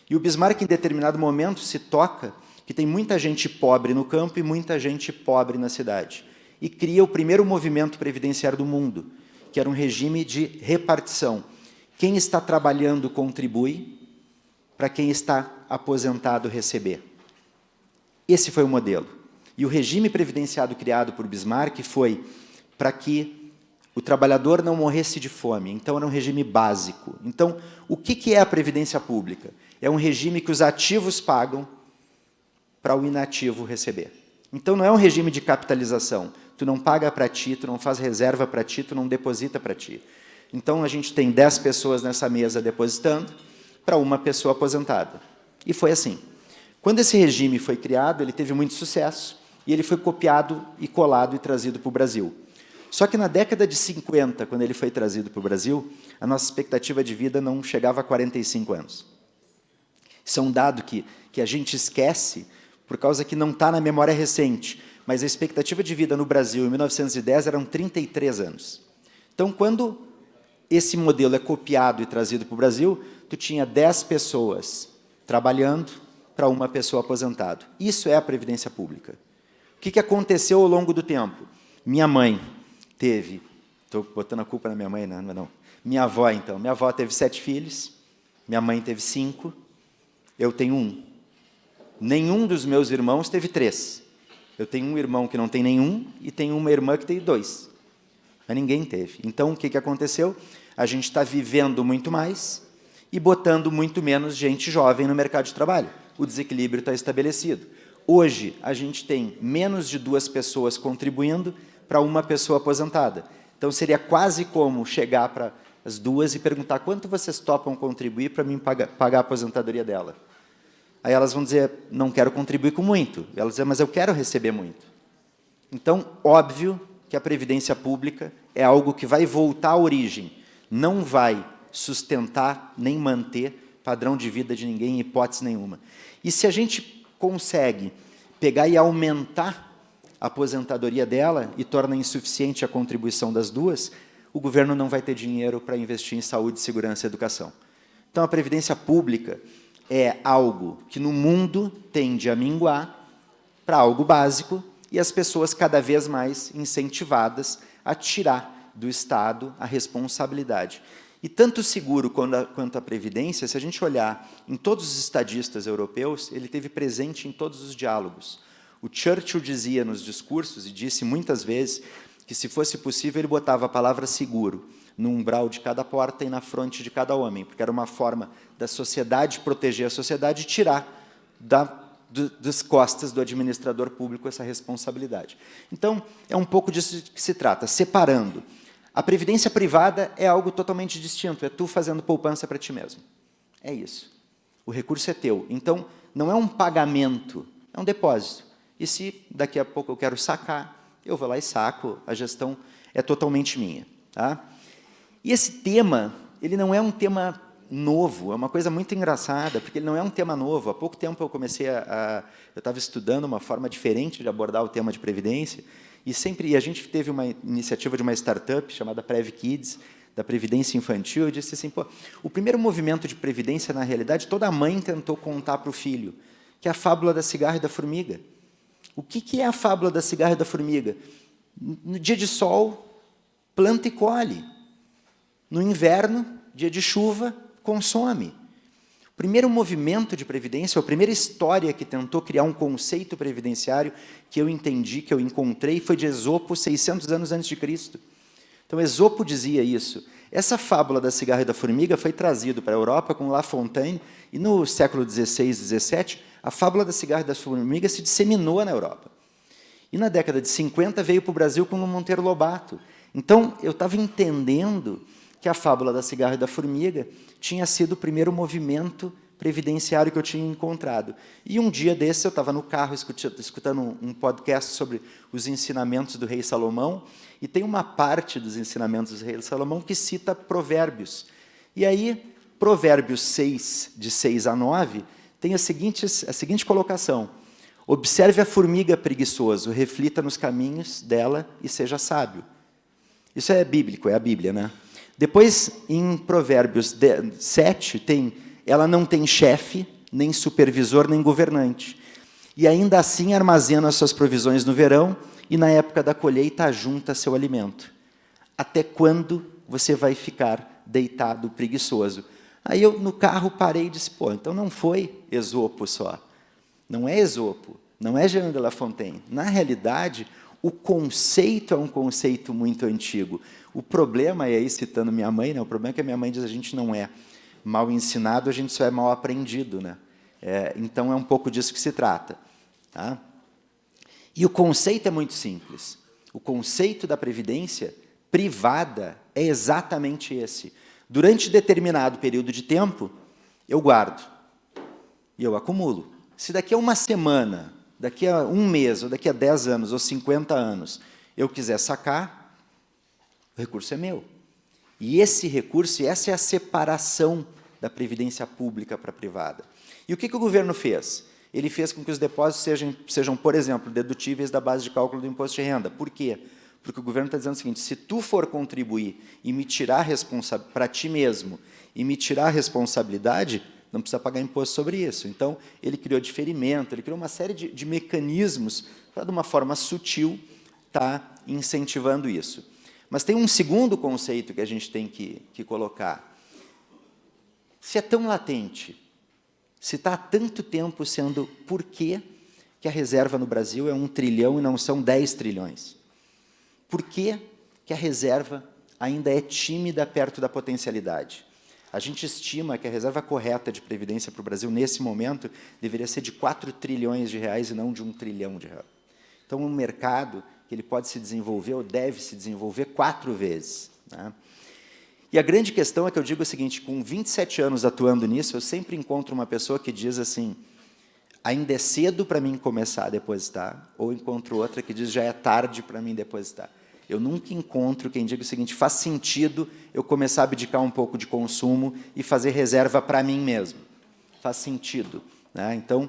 E o Bismarck, em determinado momento, se toca que tem muita gente pobre no campo e muita gente pobre na cidade. E cria o primeiro movimento previdenciário do mundo, que era um regime de repartição. Quem está trabalhando contribui para quem está aposentado receber. Esse foi o modelo. E o regime previdenciário criado por Bismarck foi para que o trabalhador não morresse de fome. Então, era um regime básico. Então, o que é a previdência pública? É um regime que os ativos pagam para o inativo receber. Então, não é um regime de capitalização. Tu não paga para ti, tu não faz reserva para ti, tu não deposita para ti. Então, a gente tem 10 pessoas nessa mesa depositando para uma pessoa aposentada. E foi assim. Quando esse regime foi criado, ele teve muito sucesso e ele foi copiado e colado e trazido para o Brasil. Só que na década de 50, quando ele foi trazido para o Brasil, a nossa expectativa de vida não chegava a 45 anos. Isso é um dado que a gente esquece por causa que não está na memória recente, mas a expectativa de vida no Brasil em 1910 eram 33 anos. Então, quando esse modelo é copiado e trazido para o Brasil, tu tinha 10 pessoas trabalhando para uma pessoa aposentada. Isso é a previdência pública. O que aconteceu ao longo do tempo? Minha mãe teve, estou botando a culpa na minha mãe, não. Minha avó, então. Minha avó teve 7 filhos, minha mãe teve 5, eu tenho 1. Nenhum dos meus irmãos teve 3. Eu tenho um irmão que não tem nenhum e tenho uma irmã que tem 2. Mas ninguém teve. Então, o que aconteceu? A gente está vivendo muito mais e botando muito menos gente jovem no mercado de trabalho. O desequilíbrio está estabelecido. Hoje, a gente tem menos de 2 pessoas contribuindo para uma pessoa aposentada. Então, seria quase como chegar para as 2 e perguntar: quanto vocês topam contribuir para mim pagar a aposentadoria dela? Aí elas vão dizer: não quero contribuir com muito. Elas vão dizer: mas eu quero receber muito. Então, óbvio que a previdência pública é algo que vai voltar à origem, não vai sustentar nem manter padrão de vida de ninguém em hipótese nenhuma. E se a gente consegue pegar e aumentar a aposentadoria dela e torna insuficiente a contribuição das 2, o governo não vai ter dinheiro para investir em saúde, segurança e educação. Então, a previdência pública é algo que no mundo tende a minguar para algo básico e as pessoas cada vez mais incentivadas a tirar do Estado a responsabilidade. E tanto o seguro quanto a previdência, se a gente olhar em todos os estadistas europeus, ele teve presente em todos os diálogos. O Churchill dizia nos discursos, e disse muitas vezes, que se fosse possível ele botava a palavra seguro no umbral de cada porta e na fronte de cada homem, porque era uma forma da sociedade proteger a sociedade e tirar das costas do administrador público essa responsabilidade. Então, é um pouco disso que se trata, separando. A previdência privada é algo totalmente distinto, é tu fazendo poupança para ti mesmo. É isso. O recurso é teu. Então, não é um pagamento, é um depósito. E se daqui a pouco eu quero sacar, eu vou lá e saco, a gestão é totalmente minha. Tá? E esse tema, ele não é um tema novo, é uma coisa muito engraçada, porque ele não é um tema novo. Há pouco tempo eu comecei eu estava estudando uma forma diferente de abordar o tema de previdência, E a gente teve uma iniciativa de uma startup chamada Prev Kids, da Previdência Infantil, eu disse assim, pô, o primeiro movimento de previdência, na realidade, toda mãe tentou contar para o filho, que é a fábula da cigarra e da formiga. O que é a fábula da cigarra e da formiga? No dia de sol, planta e colhe. No inverno, dia de chuva, consome. O primeiro movimento de previdência, a primeira história que tentou criar um conceito previdenciário que eu entendi, que eu encontrei, foi de Esopo, 600 anos antes de Cristo. Então, Esopo dizia isso. Essa fábula da cigarra e da formiga foi trazida para a Europa com La Fontaine, e no século XVI e XVII, a fábula da cigarra e da formiga se disseminou na Europa. E na década de 50 veio para o Brasil com o Monteiro Lobato. Então, eu estava entendendo que a fábula da cigarra e da formiga tinha sido o primeiro movimento previdenciário que eu tinha encontrado. E um dia desse, eu estava no carro escutando um podcast sobre os ensinamentos do rei Salomão, e tem uma parte dos ensinamentos do rei Salomão que cita Provérbios. E aí, Provérbios 6, de 6 a 9, tem a seguinte colocação: observe a formiga preguiçoso, reflita nos caminhos dela e seja sábio. Isso é bíblico, é a Bíblia, né? Depois, em Provérbios 7, tem: ela não tem chefe, nem supervisor, nem governante. E ainda assim armazena suas provisões no verão, e na época da colheita ajunta seu alimento. Até quando você vai ficar deitado preguiçoso? Aí eu, no carro, parei e disse, pô, então não foi Esopo só. Não é Esopo, não é Jean de La Fontaine. Na realidade, o conceito é um conceito muito antigo. O problema, e aí citando minha mãe, né, o problema é que a minha mãe diz, a gente não é mal ensinado, a gente só é mal aprendido, né? Então é um pouco disso que se trata. Tá? E o conceito é muito simples. O conceito da previdência privada é exatamente esse. Durante determinado período de tempo, eu guardo e eu acumulo. Se daqui a uma semana, daqui a um mês, ou daqui a 10 anos, ou 50 anos, eu quiser sacar, o recurso é meu. E esse recurso, essa é a separação da previdência pública para a privada. E o que o governo fez? Ele fez com que os depósitos sejam, por exemplo, dedutíveis da base de cálculo do imposto de renda. Por quê? Porque o governo está dizendo o seguinte, se tu for contribuir e me tirar para ti mesmo, e me tirar a responsabilidade, não precisa pagar imposto sobre isso. Então, ele criou diferimento, ele criou uma série de mecanismos para, de uma forma sutil, estar incentivando isso. Mas tem um segundo conceito que a gente tem que colocar. Se é tão latente, se está há tanto tempo sendo, por que a reserva no Brasil é 1 trilhão e não são 10 trilhões? Por que a reserva ainda é tímida perto da potencialidade? A gente estima que a reserva correta de previdência para o Brasil, nesse momento, deveria ser de 4 trilhões de reais e não de 1 trilhão de reais. Então, um mercado que ele pode se desenvolver ou deve se desenvolver 4 vezes. Né? E a grande questão é que eu digo o seguinte, com 27 anos atuando nisso, eu sempre encontro uma pessoa que diz assim, ainda é cedo para mim começar a depositar, ou encontro outra que diz, já é tarde para mim depositar. Eu nunca encontro quem diga o seguinte, faz sentido eu começar a abdicar um pouco de consumo e fazer reserva para mim mesmo. Faz sentido. Né? Então,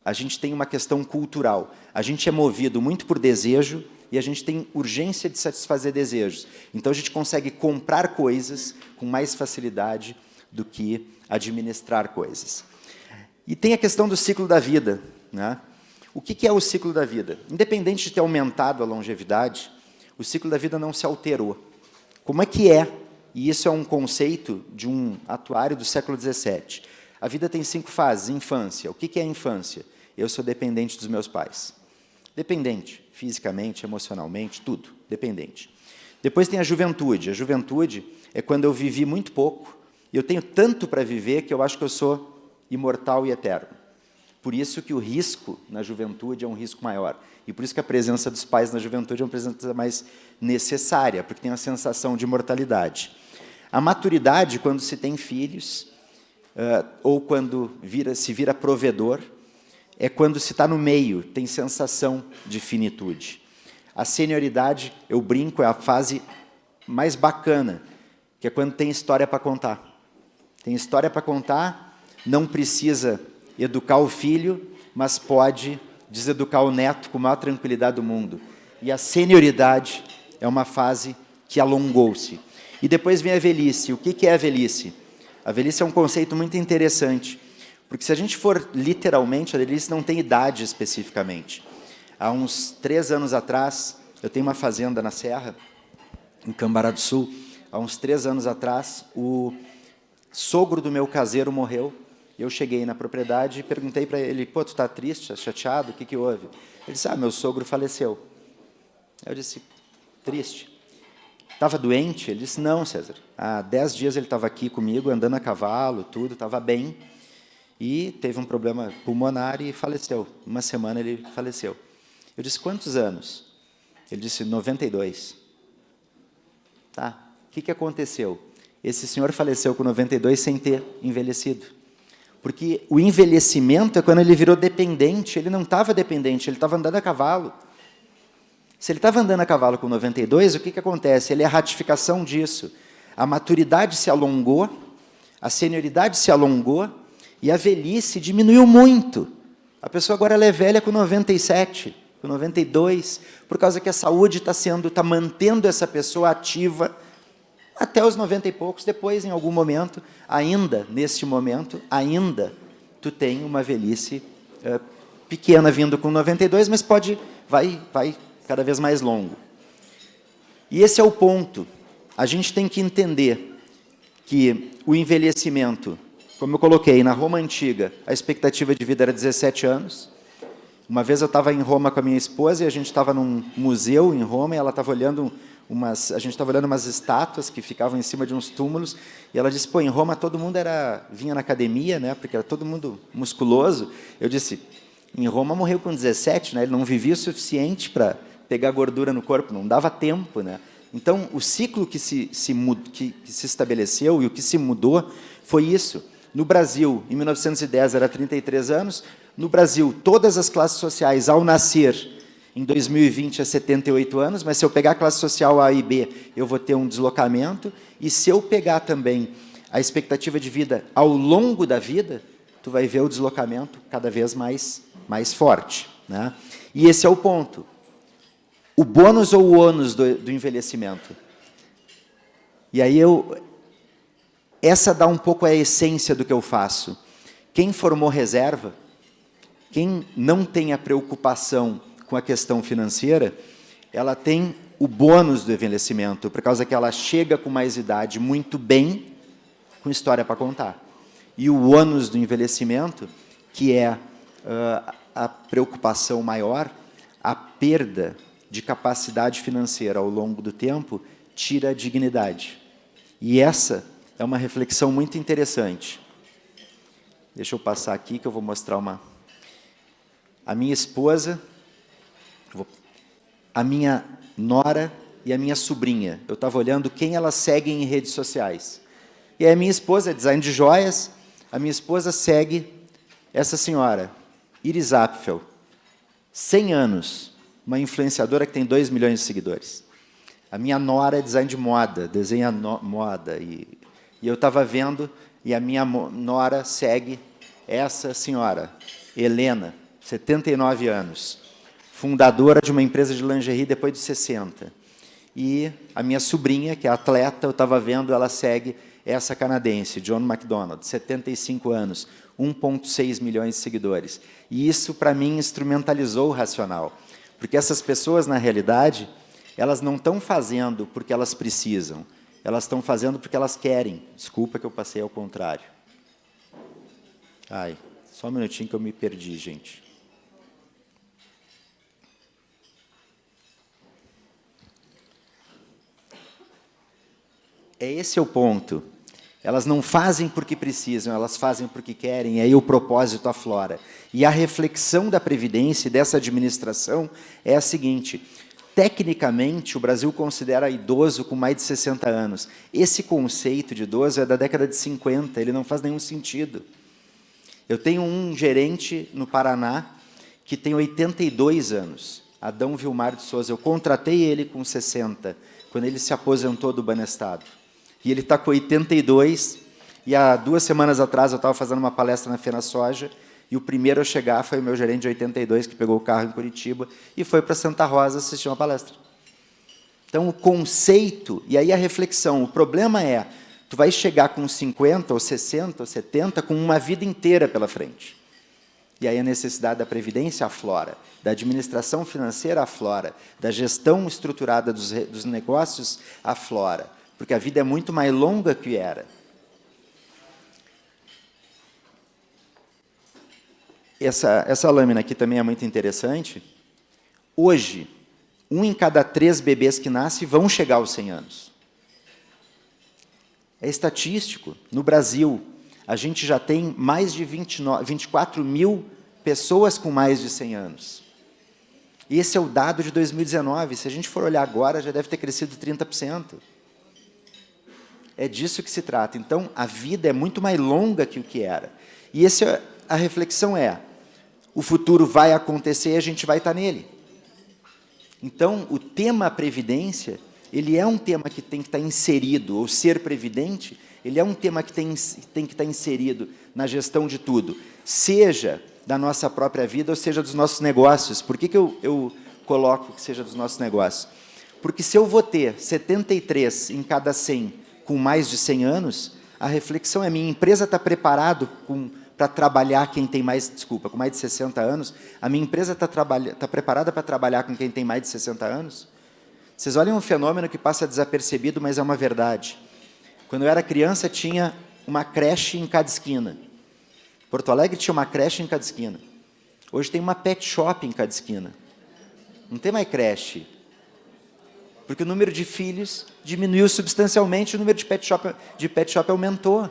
a gente tem uma questão cultural. A gente é movido muito por desejo e a gente tem urgência de satisfazer desejos. Então, a gente consegue comprar coisas com mais facilidade do que administrar coisas. E tem a questão do ciclo da vida. Né? O que é o ciclo da vida? Independente de ter aumentado a longevidade, o ciclo da vida não se alterou. Como é que é? E isso é um conceito de um atuário do século XVII. A vida tem 5 fases. Infância. O que é a infância? Eu sou dependente dos meus pais. Dependente, fisicamente, emocionalmente, tudo. Dependente. Depois tem a juventude. A juventude é quando eu vivi muito pouco e eu tenho tanto para viver que eu acho que eu sou imortal e eterno. Por isso que o risco na juventude é um risco maior. E por isso que a presença dos pais na juventude é uma presença mais necessária, porque tem a sensação de mortalidade. A maturidade, quando se tem filhos, ou quando se vira provedor, é quando se está no meio, tem sensação de finitude. A senioridade, eu brinco, é a fase mais bacana, que é quando tem história para contar. Tem história para contar, não precisa educar o filho, mas pode deseducar o neto com a maior tranquilidade do mundo. e a senioridade é uma fase que alongou-se. E depois vem a velhice. O que é a velhice? A velhice é um conceito muito interessante, porque se a gente for literalmente, a velhice não tem idade especificamente. Há uns 3 anos atrás, eu tenho uma fazenda na Serra, em Cambará do Sul. Há uns 3 anos atrás, o sogro do meu caseiro morreu. Eu cheguei na propriedade e perguntei para ele, pô, tu está triste, tá chateado, o que houve? Ele disse, meu sogro faleceu. Eu disse, triste. Estava doente? Ele disse, não, César. Há 10 dias ele estava aqui comigo, andando a cavalo, tudo, estava bem. E teve um problema pulmonar e faleceu. Uma semana ele faleceu. Eu disse, quantos anos? Ele disse, 92. Tá, o que aconteceu? Esse senhor faleceu com 92 sem ter envelhecido. Porque o envelhecimento é quando ele virou dependente. Ele não estava dependente, ele estava andando a cavalo. Se ele estava andando a cavalo com 92, o que acontece? Ele é a ratificação disso. A maturidade se alongou, a senioridade se alongou e a velhice diminuiu muito. A pessoa agora ela é velha com 97, com 92, por causa que a saúde está mantendo essa pessoa ativa até os 90 e poucos. Depois, em algum momento, ainda neste momento, tu tem uma velhice pequena vindo com 92, mas vai cada vez mais longo. E esse é o ponto. A gente tem que entender que o envelhecimento, como eu coloquei, na Roma Antiga, a expectativa de vida era 17 anos. Uma vez eu estava em Roma com a minha esposa e a gente estava num museu em Roma e ela estava olhando umas estátuas que ficavam em cima de uns túmulos e ela disse, pô, em Roma todo mundo vinha na academia, né, porque era todo mundo musculoso. Eu disse, em Roma morreu com 17, né, ele não vivia o suficiente para pegar gordura no corpo, não dava tempo, né? Então, o ciclo que se estabeleceu e o que se mudou foi isso. No Brasil, em 1910, era 33 anos. No Brasil, todas as classes sociais, ao nascer, em 2020, é 78 anos, mas se eu pegar a classe social A e B, eu vou ter um deslocamento. E se eu pegar também a expectativa de vida ao longo da vida, tu vai ver o deslocamento cada vez mais forte, né? E esse é o ponto. O bônus ou o ônus do envelhecimento. E aí essa dá um pouco a essência do que eu faço. Quem formou reserva, quem não tem a preocupação com a questão financeira, ela tem o bônus do envelhecimento, por causa que ela chega com mais idade muito bem, com história para contar. E o ônus do envelhecimento, que é a preocupação maior, a perda de capacidade financeira ao longo do tempo, tira a dignidade. E essa é uma reflexão muito interessante. Deixa eu passar aqui que eu vou mostrar a minha esposa, a minha nora e a minha sobrinha. Eu estava olhando quem elas seguem em redes sociais. E a minha esposa é design de joias, a minha esposa segue essa senhora, Iris Apfel, 100 anos, uma influenciadora que tem 2 milhões de seguidores. A minha nora é design de moda, desenha moda. E eu estava vendo, e a minha nora segue essa senhora, Helena, 79 anos, fundadora de uma empresa de lingerie depois dos 60. E a minha sobrinha, que é atleta, eu estava vendo, ela segue essa canadense, John McDonald, 75 anos, 1,6 milhões de seguidores. E isso, para mim, instrumentalizou o racional. Porque essas pessoas, na realidade, elas não estão fazendo porque elas precisam, elas estão fazendo porque elas querem. Desculpa que eu passei ao contrário. Ai, só um minutinho que eu me perdi, gente. Esse é o ponto. Elas não fazem porque precisam, elas fazem porque querem, e aí o propósito aflora. E a reflexão da Previdência e dessa administração é a seguinte: tecnicamente, o Brasil considera idoso com mais de 60 anos. Esse conceito de idoso é da década de 50, ele não faz nenhum sentido. Eu tenho um gerente no Paraná que tem 82 anos, Adão Vilmar de Souza. Eu contratei ele com 60, quando ele se aposentou do Banestado. E ele está com 82, e há 2 semanas atrás eu estava fazendo uma palestra na Fena Soja, E o primeiro a chegar foi o meu gerente de 82, que pegou o carro em Curitiba e foi para Santa Rosa assistir uma palestra. Então, o conceito, e aí a reflexão, o problema é, tu vai chegar com 50, ou 60, ou 70, com uma vida inteira pela frente. E aí a necessidade da previdência aflora, da administração financeira aflora, da gestão estruturada dos negócios aflora, porque a vida é muito mais longa que era. Essa lâmina aqui também é muito interessante. Hoje, 1 em cada 3 bebês que nascem vão chegar aos 100 anos. É estatístico. No Brasil, a gente já tem mais de 24 mil pessoas com mais de 100 anos. E esse é o dado de 2019. Se a gente for olhar agora, já deve ter crescido 30%. É disso que se trata. Então, a vida é muito mais longa que o que era. E a reflexão é, o futuro vai acontecer e a gente vai estar nele. Então, o tema previdência, ele é um tema que tem que estar inserido, ou ser previdente, ele é um tema que tem que estar inserido na gestão de tudo, seja da nossa própria vida, ou seja dos nossos negócios. Por que eu coloco que seja dos nossos negócios? Porque se eu vou ter 73 em cada 100 com mais de 100 anos, a reflexão é, minha empresa está preparada para trabalhar quem tem mais, com mais de 60 anos? A minha empresa está preparada para trabalhar com quem tem mais de 60 anos? Vocês olhem um fenômeno que passa desapercebido, mas é uma verdade. Quando eu era criança, tinha uma creche em cada esquina. Porto Alegre tinha uma creche em cada esquina. Hoje tem uma pet shop em cada esquina. Não tem mais creche. Porque o número de filhos diminuiu substancialmente, o número de pet shop aumentou.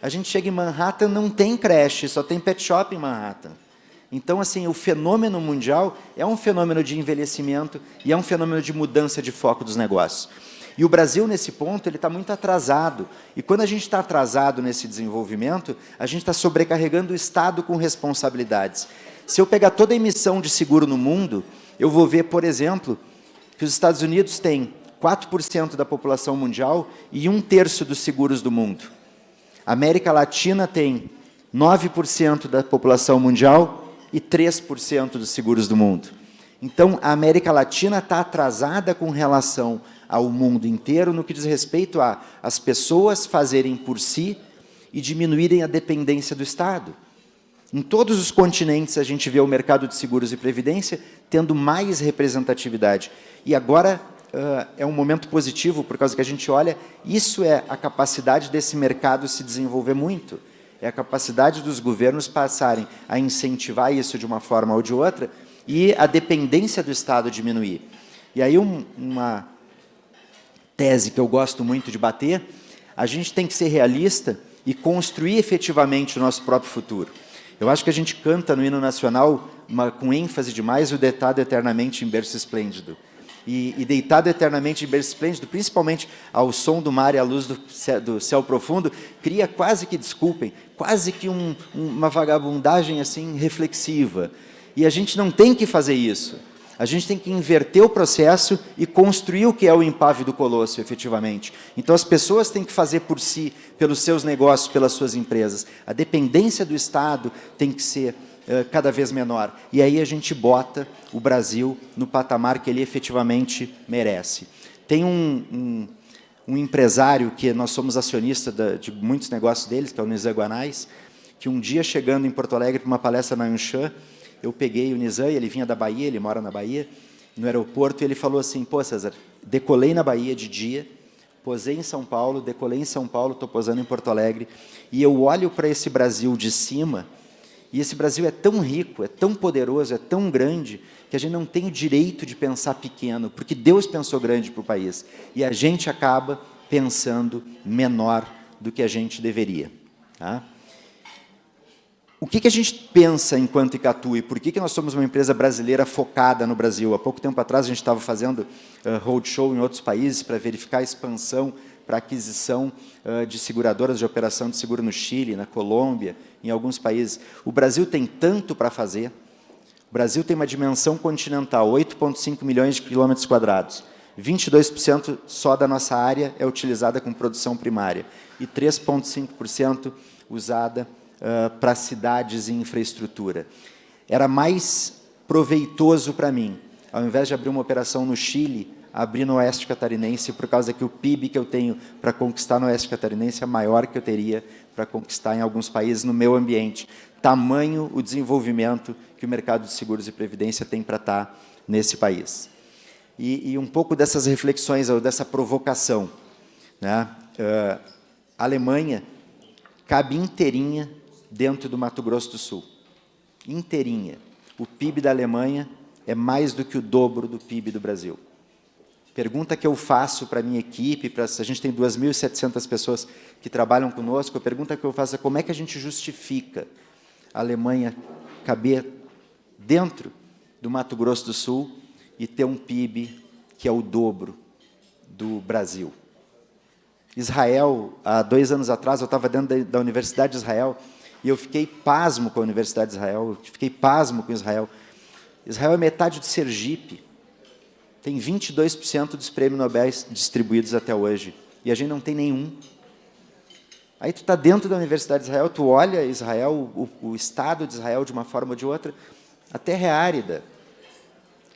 A gente chega em Manhattan, não tem creche, só tem pet shop em Manhattan. Então, assim, o fenômeno mundial é um fenômeno de envelhecimento e é um fenômeno de mudança de foco dos negócios. E o Brasil, nesse ponto, ele está muito atrasado. E quando a gente está atrasado nesse desenvolvimento, a gente está sobrecarregando o Estado com responsabilidades. Se eu pegar toda a emissão de seguro no mundo, eu vou ver, por exemplo, que os Estados Unidos têm 4% da população mundial e 1/3 dos seguros do mundo. A América Latina tem 9% da população mundial e 3% dos seguros do mundo. Então, a América Latina está atrasada com relação ao mundo inteiro no que diz respeito a as pessoas fazerem por si e diminuírem a dependência do Estado. Em todos os continentes, a gente vê o mercado de seguros e previdência tendo mais representatividade. E agora é um momento positivo, por causa que a gente olha, isso é a capacidade desse mercado se desenvolver muito. É a capacidade dos governos passarem a incentivar isso de uma forma ou de outra e a dependência do Estado diminuir. E aí uma tese que eu gosto muito de bater, a gente tem que ser realista e construir efetivamente o nosso próprio futuro. Eu acho que a gente canta no hino nacional, com ênfase demais, o deitado eternamente em berço esplêndido. E deitado eternamente em berço esplêndido, principalmente ao som do mar e à luz do céu profundo, cria quase que, desculpem, quase que uma vagabundagem assim reflexiva. E a gente não tem que fazer isso. A gente tem que inverter o processo e construir o que é o impávido colosso, efetivamente. Então, as pessoas têm que fazer por si, pelos seus negócios, pelas suas empresas. A dependência do Estado tem que ser cada vez menor. E aí a gente bota o Brasil no patamar que ele efetivamente merece. Tem um empresário, que nós somos acionistas de muitos negócios deles, que é o Nizam Guanais, que um dia, chegando em Porto Alegre para uma palestra na Anshan, eu peguei o Nizam, ele vinha da Bahia, ele mora na Bahia, no aeroporto, e ele falou assim, pô, César, decolei na Bahia de dia, posei em São Paulo, decolei em São Paulo, estou posando em Porto Alegre, e eu olho para esse Brasil de cima, e esse Brasil é tão rico, é tão poderoso, é tão grande, que a gente não tem o direito de pensar pequeno, porque Deus pensou grande para o país, e a gente acaba pensando menor do que a gente deveria. Tá? O que a gente pensa enquanto Icatu e por que nós somos uma empresa brasileira focada no Brasil? Há pouco tempo atrás a gente estava fazendo roadshow em outros países para verificar a expansão para aquisição de seguradoras de operação de seguro no Chile, na Colômbia, em alguns países. O Brasil tem tanto para fazer. O Brasil tem uma dimensão continental, 8,5 milhões de quilômetros quadrados. 22% só da nossa área é utilizada com produção primária e 3,5% usada para cidades e infraestrutura. Era mais proveitoso para mim, ao invés de abrir uma operação no Chile, abrir no Oeste Catarinense, por causa que o PIB que eu tenho para conquistar no Oeste Catarinense é maior que eu teria para conquistar em alguns países no meu ambiente. Tamanho o desenvolvimento que o mercado de seguros e previdência tem para estar nesse país. E um pouco dessas reflexões, ou dessa provocação, né? A Alemanha cabe inteirinha dentro do Mato Grosso do Sul. Inteirinha. O PIB da Alemanha é mais do que o dobro do PIB do Brasil. Pergunta que eu faço para a minha equipe, a gente tem 2.700 pessoas que trabalham conosco, a pergunta que eu faço é como é que a gente justifica a Alemanha caber dentro do Mato Grosso do Sul e ter um PIB que é o dobro do Brasil. Israel, há 2 anos atrás, eu estava dentro da Universidade de Israel e eu fiquei pasmo com a Universidade de Israel, fiquei pasmo com Israel. Israel é metade de Sergipe, tem 22% dos prêmios Nobel distribuídos até hoje, e a gente não tem nenhum. Aí tu está dentro da Universidade de Israel, tu olha Israel, o Estado de Israel, de uma forma ou de outra, a terra é árida.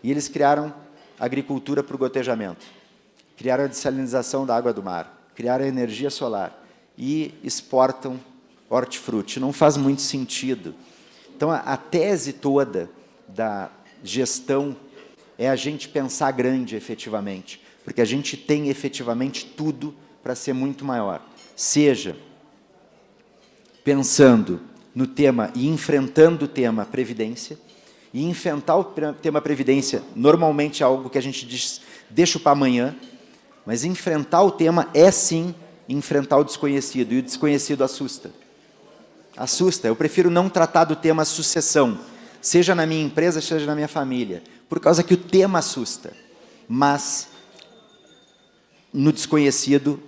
E eles criaram agricultura para o gotejamento, criaram a dessalinização da água do mar, criaram a energia solar e exportam hortifruti. Não faz muito sentido. Então, a tese toda da gestão é a gente pensar grande, efetivamente, porque a gente tem, efetivamente, tudo para ser muito maior. Seja pensando no tema e enfrentando o tema Previdência, e enfrentar o tema Previdência, normalmente é algo que a gente deixa para amanhã, mas enfrentar o tema é, sim, enfrentar o desconhecido, e o desconhecido assusta. Assusta. Eu prefiro não tratar do tema sucessão, seja na minha empresa, seja na minha família, por causa que o tema assusta. Mas no desconhecido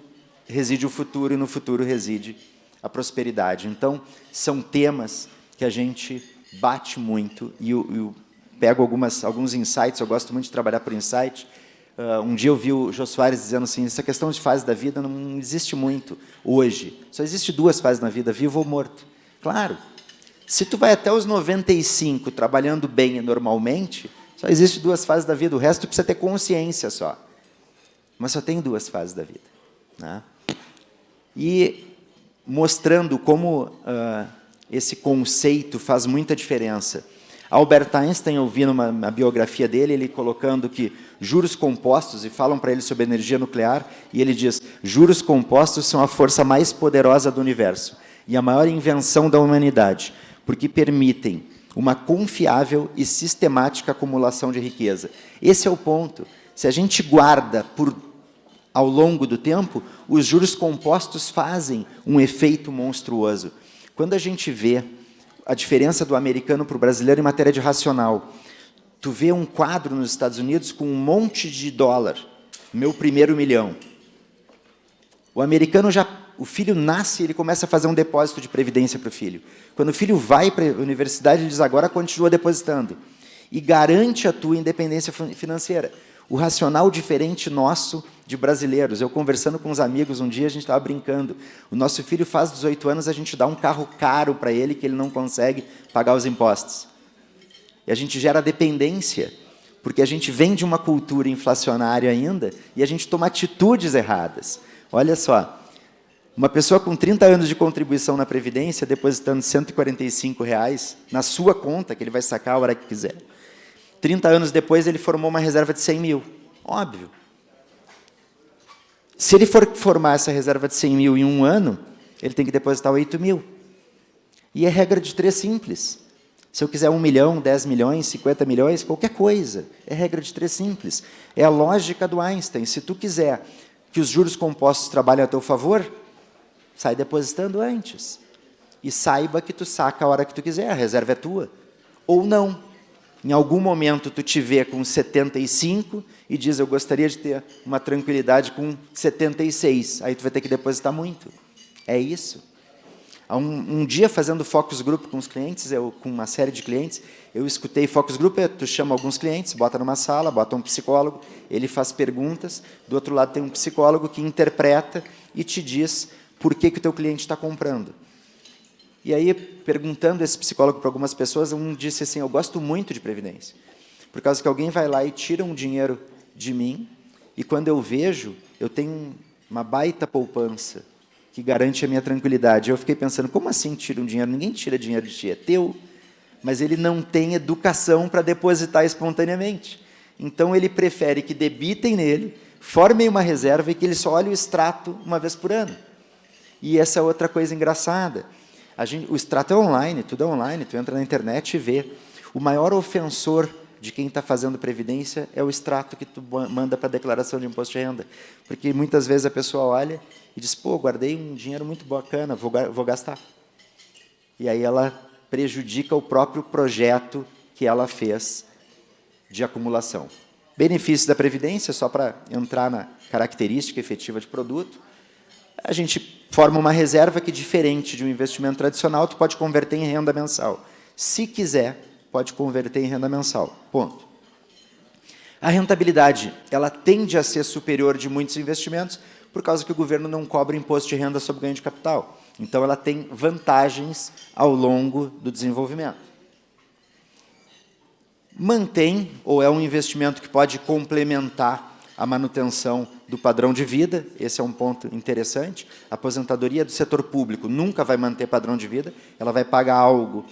reside o futuro, e no futuro reside a prosperidade. Então, são temas que a gente bate muito, e eu pego alguns insights, eu gosto muito de trabalhar por insight. Um dia eu vi o Jô Soares dizendo assim, essa questão de fase da vida não existe muito hoje. Só existe 2 fases na vida, vivo ou morto. Claro, se tu vai até os 95 trabalhando bem e normalmente, só existe 2 fases da vida, o resto tu precisa ter consciência só. Mas só tem 2 fases da vida, né? E mostrando como esse conceito faz muita diferença. Albert Einstein, eu vi numa biografia dele, ele colocando que juros compostos, e falam para ele sobre energia nuclear, e ele diz, juros compostos são a força mais poderosa do universo e a maior invenção da humanidade, porque permitem uma confiável e sistemática acumulação de riqueza. Esse é o ponto. Se a gente guarda ao longo do tempo, os juros compostos fazem um efeito monstruoso. Quando a gente vê a diferença do americano para o brasileiro em matéria de racional, tu vê um quadro nos Estados Unidos com um monte de dólar, meu primeiro milhão. O americano o filho nasce e ele começa a fazer um depósito de previdência para o filho. Quando o filho vai para a universidade, ele diz, agora continua depositando. E garante a tua independência financeira. O racional diferente nosso de brasileiros. Eu conversando com uns amigos um dia, a gente estava brincando. O nosso filho faz 18 anos, a gente dá um carro caro para ele que ele não consegue pagar os impostos. E a gente gera dependência, porque a gente vem de uma cultura inflacionária ainda e a gente toma atitudes erradas. Olha só, uma pessoa com 30 anos de contribuição na Previdência, depositando R$ 145 na sua conta, que ele vai sacar a hora que quiser. 30 anos depois, ele formou uma reserva de 100 mil. Óbvio. Se ele for formar essa reserva de 100 mil em um ano, ele tem que depositar 8 mil. E é regra de 3 simples. Se eu quiser 1 milhão, 10 milhões, 50 milhões, qualquer coisa. É regra de 3 simples. É a lógica do Einstein. Se tu quiser que os juros compostos trabalhem a teu favor, sai depositando antes. E saiba que tu saca a hora que tu quiser, a reserva é tua. Ou não. Em algum momento tu te vê com 75 e diz, eu gostaria de ter uma tranquilidade com 76. Aí tu vai ter que depositar muito. É isso. Um dia, fazendo focus group com os clientes, com uma série de clientes, eu escutei focus group, tu chama alguns clientes, bota numa sala, bota um psicólogo, ele faz perguntas, do outro lado tem um psicólogo que interpreta e te diz por que o teu cliente está comprando. E aí, perguntando esse psicólogo para algumas pessoas, um disse assim, eu gosto muito de previdência, por causa que alguém vai lá e tira um dinheiro de mim, e quando eu vejo, eu tenho uma baita poupança, que garante a minha tranquilidade. Eu fiquei pensando, como assim tira um dinheiro? Ninguém tira dinheiro de ti, é teu. Mas ele não tem educação para depositar espontaneamente. Então, ele prefere que debitem nele, formem uma reserva e que ele só olhe o extrato uma vez por ano. E essa é outra coisa engraçada. O extrato é online, tudo é online, tu entra na internet e vê. O maior ofensor de quem está fazendo previdência é o extrato que tu manda para a declaração de imposto de renda. Porque muitas vezes a pessoa olha e diz, pô, guardei um dinheiro muito bacana, vou gastar. E aí ela prejudica o próprio projeto que ela fez de acumulação. Benefícios da Previdência, só para entrar na característica efetiva de produto, a gente forma uma reserva que, diferente de um investimento tradicional, tu pode converter em renda mensal. Se quiser, pode converter em renda mensal. Ponto. A rentabilidade, ela tende a ser superior de muitos investimentos, por causa que o governo não cobra imposto de renda sobre ganho de capital. Então, ela tem vantagens ao longo do desenvolvimento. Mantém, ou é um investimento que pode complementar a manutenção do padrão de vida, esse é um ponto interessante. A aposentadoria do setor público nunca vai manter padrão de vida, ela vai pagar algo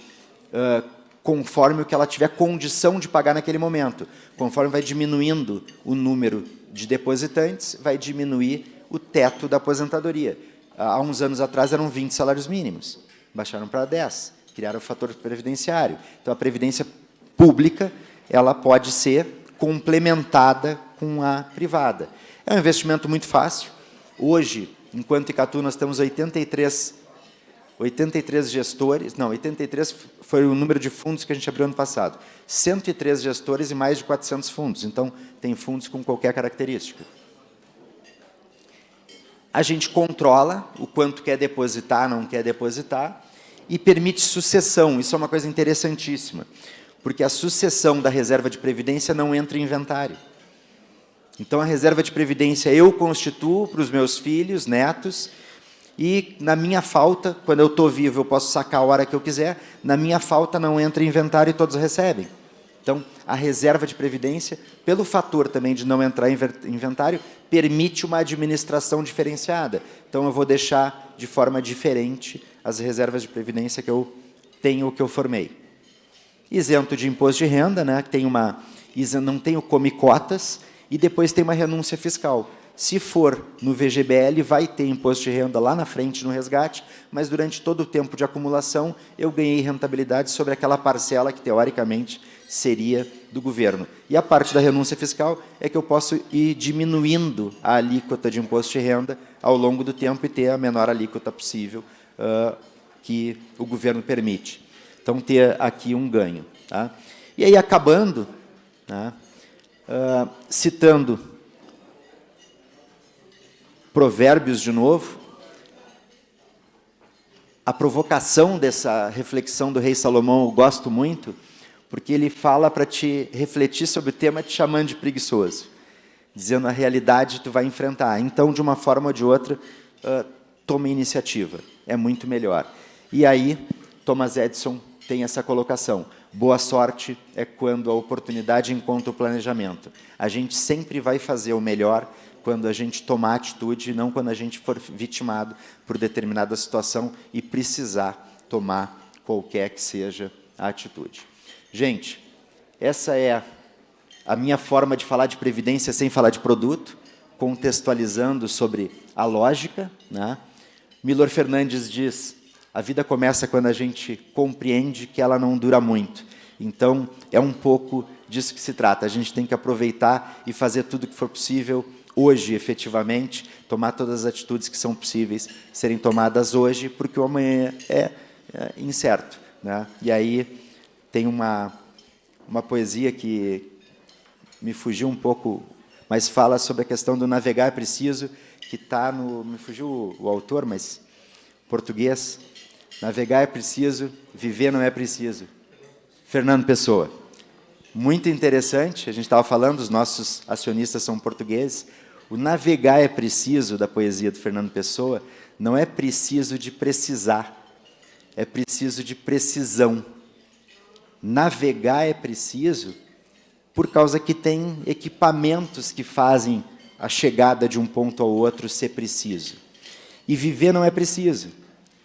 conforme o que ela tiver condição de pagar naquele momento. Conforme vai diminuindo o número de depositantes, vai diminuir o teto da aposentadoria. Há uns anos atrás eram 20 salários mínimos, baixaram para 10, criaram o fator previdenciário. Então, a previdência pública ela pode ser complementada com a privada. É um investimento muito fácil. Hoje, enquanto Icatu, nós temos 83 gestores, não, 83 foi o número de fundos que a gente abriu ano passado. 103 gestores e mais de 400 fundos. Então, tem fundos com qualquer característica. A gente controla o quanto quer depositar, não quer depositar, e permite sucessão. Isso é uma coisa interessantíssima, porque a sucessão da reserva de previdência não entra em inventário. Então, a reserva de previdência eu constituo para os meus filhos, netos, e na minha falta, quando eu estou vivo, eu posso sacar a hora que eu quiser, na minha falta não entra em inventário e todos recebem. Então, a reserva de previdência, pelo fator também de não entrar em inventário, permite uma administração diferenciada. Então, eu vou deixar de forma diferente as reservas de previdência que eu tenho, que eu formei. Isento de imposto de renda, né? Não tem o come cotas, e depois tem uma renúncia fiscal. Se for no VGBL, vai ter imposto de renda lá na frente, no resgate, mas durante todo o tempo de acumulação, eu ganhei rentabilidade sobre aquela parcela que, teoricamente, seria do governo. E a parte da renúncia fiscal é que eu posso ir diminuindo a alíquota de imposto de renda ao longo do tempo e ter a menor alíquota possível que o governo permite. Então, ter aqui um ganho. Tá? E aí, acabando, tá? Citando Provérbios de novo, a provocação dessa reflexão do rei Salomão eu gosto muito, porque ele fala para te refletir sobre o tema te chamando de preguiçoso, dizendo a realidade tu vai enfrentar. Então, de uma forma ou de outra, tome iniciativa, é muito melhor. E aí, Thomas Edison tem essa colocação. Boa sorte é quando a oportunidade encontra o planejamento. A gente sempre vai fazer o melhor quando a gente tomar atitude, não quando a gente for vitimado por determinada situação e precisar tomar qualquer que seja a atitude. Gente, essa é a minha forma de falar de previdência sem falar de produto, contextualizando sobre a lógica, né? Milor Fernandes diz, a vida começa quando a gente compreende que ela não dura muito. Então, é um pouco disso que se trata. A gente tem que aproveitar e fazer tudo o que for possível hoje, efetivamente, tomar todas as atitudes que são possíveis serem tomadas hoje, porque o amanhã é incerto, né? E aí tem uma poesia que me fugiu um pouco, mas fala sobre a questão do navegar é preciso, que está no... Me fugiu o autor, mas português. Navegar é preciso, viver não é preciso. Fernando Pessoa. Muito interessante, a gente estava falando, os nossos acionistas são portugueses. O navegar é preciso, da poesia do Fernando Pessoa, não é preciso de precisar. é preciso de precisão. Navegar é preciso por causa que tem equipamentos que fazem a chegada de um ponto ao outro ser preciso. E viver não é preciso.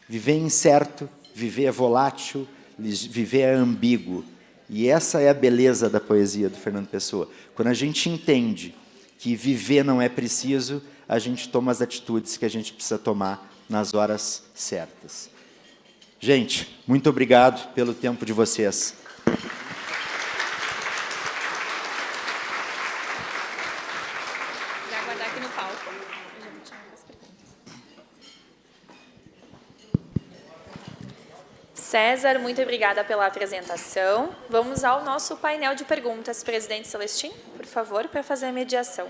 Viver é incerto, viver é volátil, viver é ambíguo. E essa é a beleza da poesia do Fernando Pessoa. Quando a gente entende que viver não é preciso, a gente toma as atitudes que a gente precisa tomar nas horas certas. Gente, muito obrigado pelo tempo de vocês. Vai aguardar aqui no palco. César, muito obrigada pela apresentação. Vamos ao nosso painel de perguntas. Presidente Celestin, por favor, para fazer a mediação.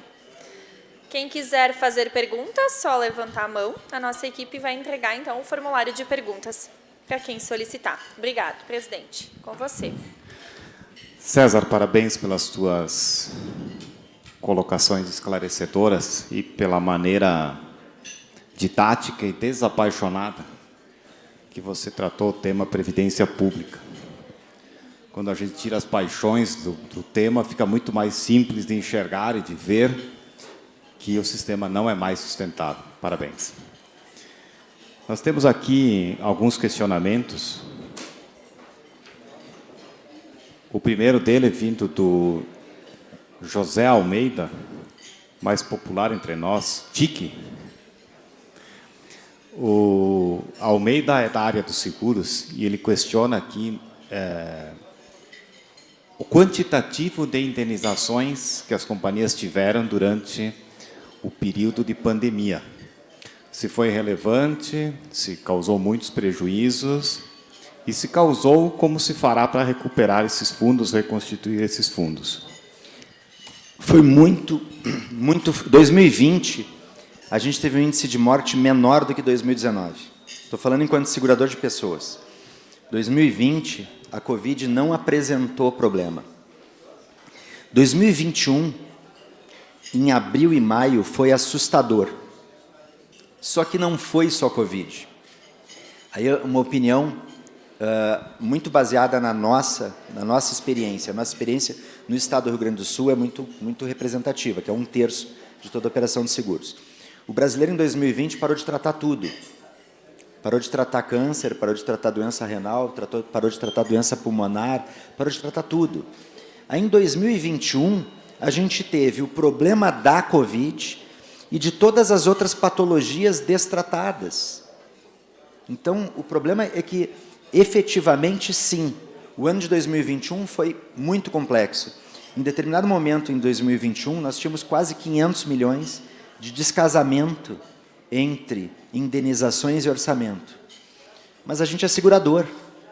Quem quiser fazer perguntas, só levantar a mão. A nossa equipe vai entregar, então, o formulário de perguntas para quem solicitar. Obrigado, presidente. Com você. César, parabéns pelas tuas colocações esclarecedoras e pela maneira didática e desapaixonada que você tratou o tema Previdência Pública. Quando a gente tira as paixões do tema, fica muito mais simples de enxergar e de ver que o sistema não é mais sustentável. Parabéns. Nós temos aqui alguns questionamentos. O primeiro dele é vindo do José Almeida, mais popular entre nós, Tiki. O Almeida é da área dos seguros e ele questiona aqui o quantitativo de indenizações que as companhias tiveram durante o período de pandemia. Se foi relevante, se causou muitos prejuízos e se causou, como se fará para recuperar esses fundos, reconstituir esses fundos. Foi muito... 2020, a gente teve um índice de morte menor do que 2019. Estou falando enquanto segurador de pessoas. 2020, a Covid não apresentou problema. 2021, em abril e maio, foi assustador. Só que não foi só Covid. Aí uma opinião muito baseada na nossa experiência. A nossa experiência no estado do Rio Grande do Sul é muito representativa, que é 1/3 de toda a operação de seguros. O brasileiro, em 2020, parou de tratar tudo. Parou de tratar câncer, parou de tratar doença renal, parou de tratar doença pulmonar, parou de tratar tudo. Aí, em 2021, a gente teve o problema da Covid e de todas as outras patologias destratadas. Então, o problema é que, efetivamente, sim, o ano de 2021 foi muito complexo. Em determinado momento, em 2021, nós tínhamos quase 500 milhões de descasamento entre indenizações e orçamento. Mas a gente é segurador.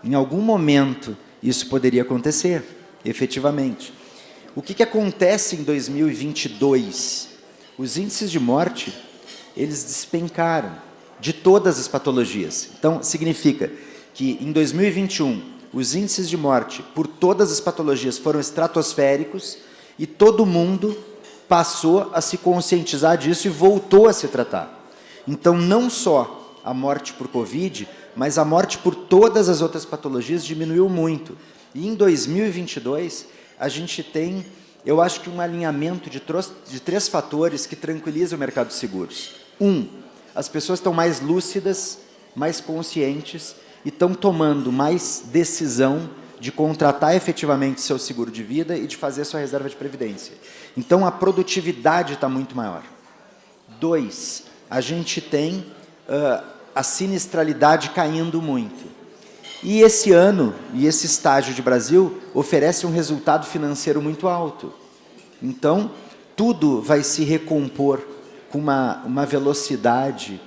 Em algum momento, isso poderia acontecer, efetivamente. O que acontece em 2022? Os índices de morte, eles despencaram de todas as patologias. Então, significa que em 2021, os índices de morte por todas as patologias foram estratosféricos e todo mundo passou a se conscientizar disso e voltou a se tratar. Então, não só a morte por Covid, mas a morte por todas as outras patologias diminuiu muito. E em 2022, a gente tem, eu acho que um alinhamento de 3 fatores que tranquilizam o mercado de seguros. 1, as pessoas estão mais lúcidas, mais conscientes e estão tomando mais decisão de contratar efetivamente seu seguro de vida e de fazer sua reserva de previdência. Então, a produtividade está muito maior. 2, a gente tem a sinistralidade caindo muito. E esse ano, e esse estágio de Brasil, oferece um resultado financeiro muito alto. Então, tudo vai se recompor com uma velocidade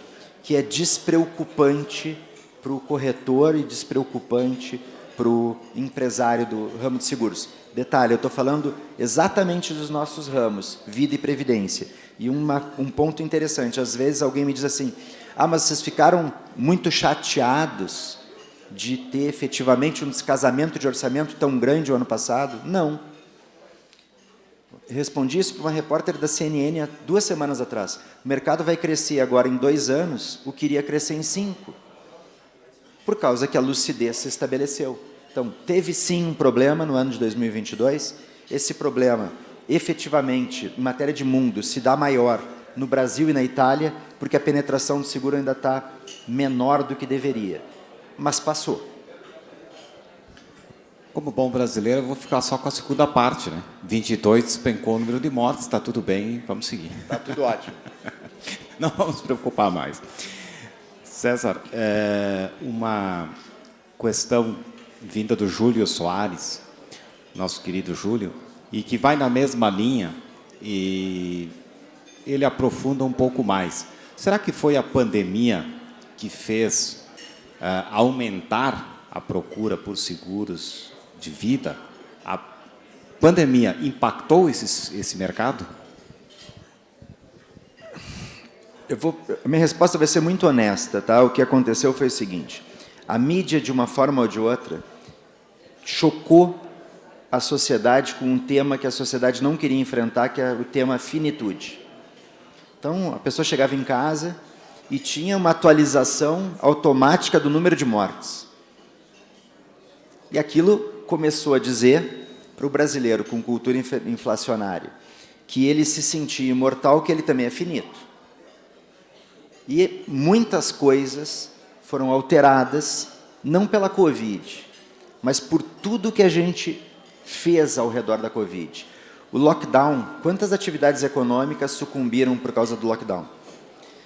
que é despreocupante para o corretor e despreocupante para o empresário do ramo de seguros. Detalhe, eu estou falando exatamente dos nossos ramos, vida e previdência. E um ponto interessante, às vezes alguém me diz assim, mas vocês ficaram muito chateados de ter efetivamente um descasamento de orçamento tão grande o ano passado? Não. Respondi isso para uma repórter da CNN há 2 semanas atrás. O mercado vai crescer agora em 2 anos, o que iria crescer em 5. por causa que a lucidez se estabeleceu. Então, teve sim um problema no ano de 2022. Esse problema, efetivamente, em matéria de mundo, se dá maior no Brasil e na Itália, porque a penetração do seguro ainda está menor do que deveria. Mas passou. Como bom brasileiro, eu vou ficar só com a segunda parte, né? 22 despencou o número de mortes, está tudo bem, vamos seguir. Está tudo ótimo. Não vamos nos preocupar mais. César, uma questão vinda do Júlio Soares, nosso querido Júlio, e que vai na mesma linha, e ele aprofunda um pouco mais. Será que foi a pandemia que fez aumentar a procura por seguros de vida? A pandemia impactou esse mercado? Minha resposta vai ser muito honesta, tá? O que aconteceu foi o seguinte: a mídia, de uma forma ou de outra, chocou a sociedade com um tema que a sociedade não queria enfrentar, que é o tema finitude. Então, a pessoa chegava em casa e tinha uma atualização automática do número de mortes. E aquilo começou a dizer para o brasileiro, com cultura inflacionária, que ele se sentia imortal, que ele também é finito. E muitas coisas foram alteradas, não pela Covid, mas por tudo que a gente fez ao redor da Covid. O lockdown, quantas atividades econômicas sucumbiram por causa do lockdown?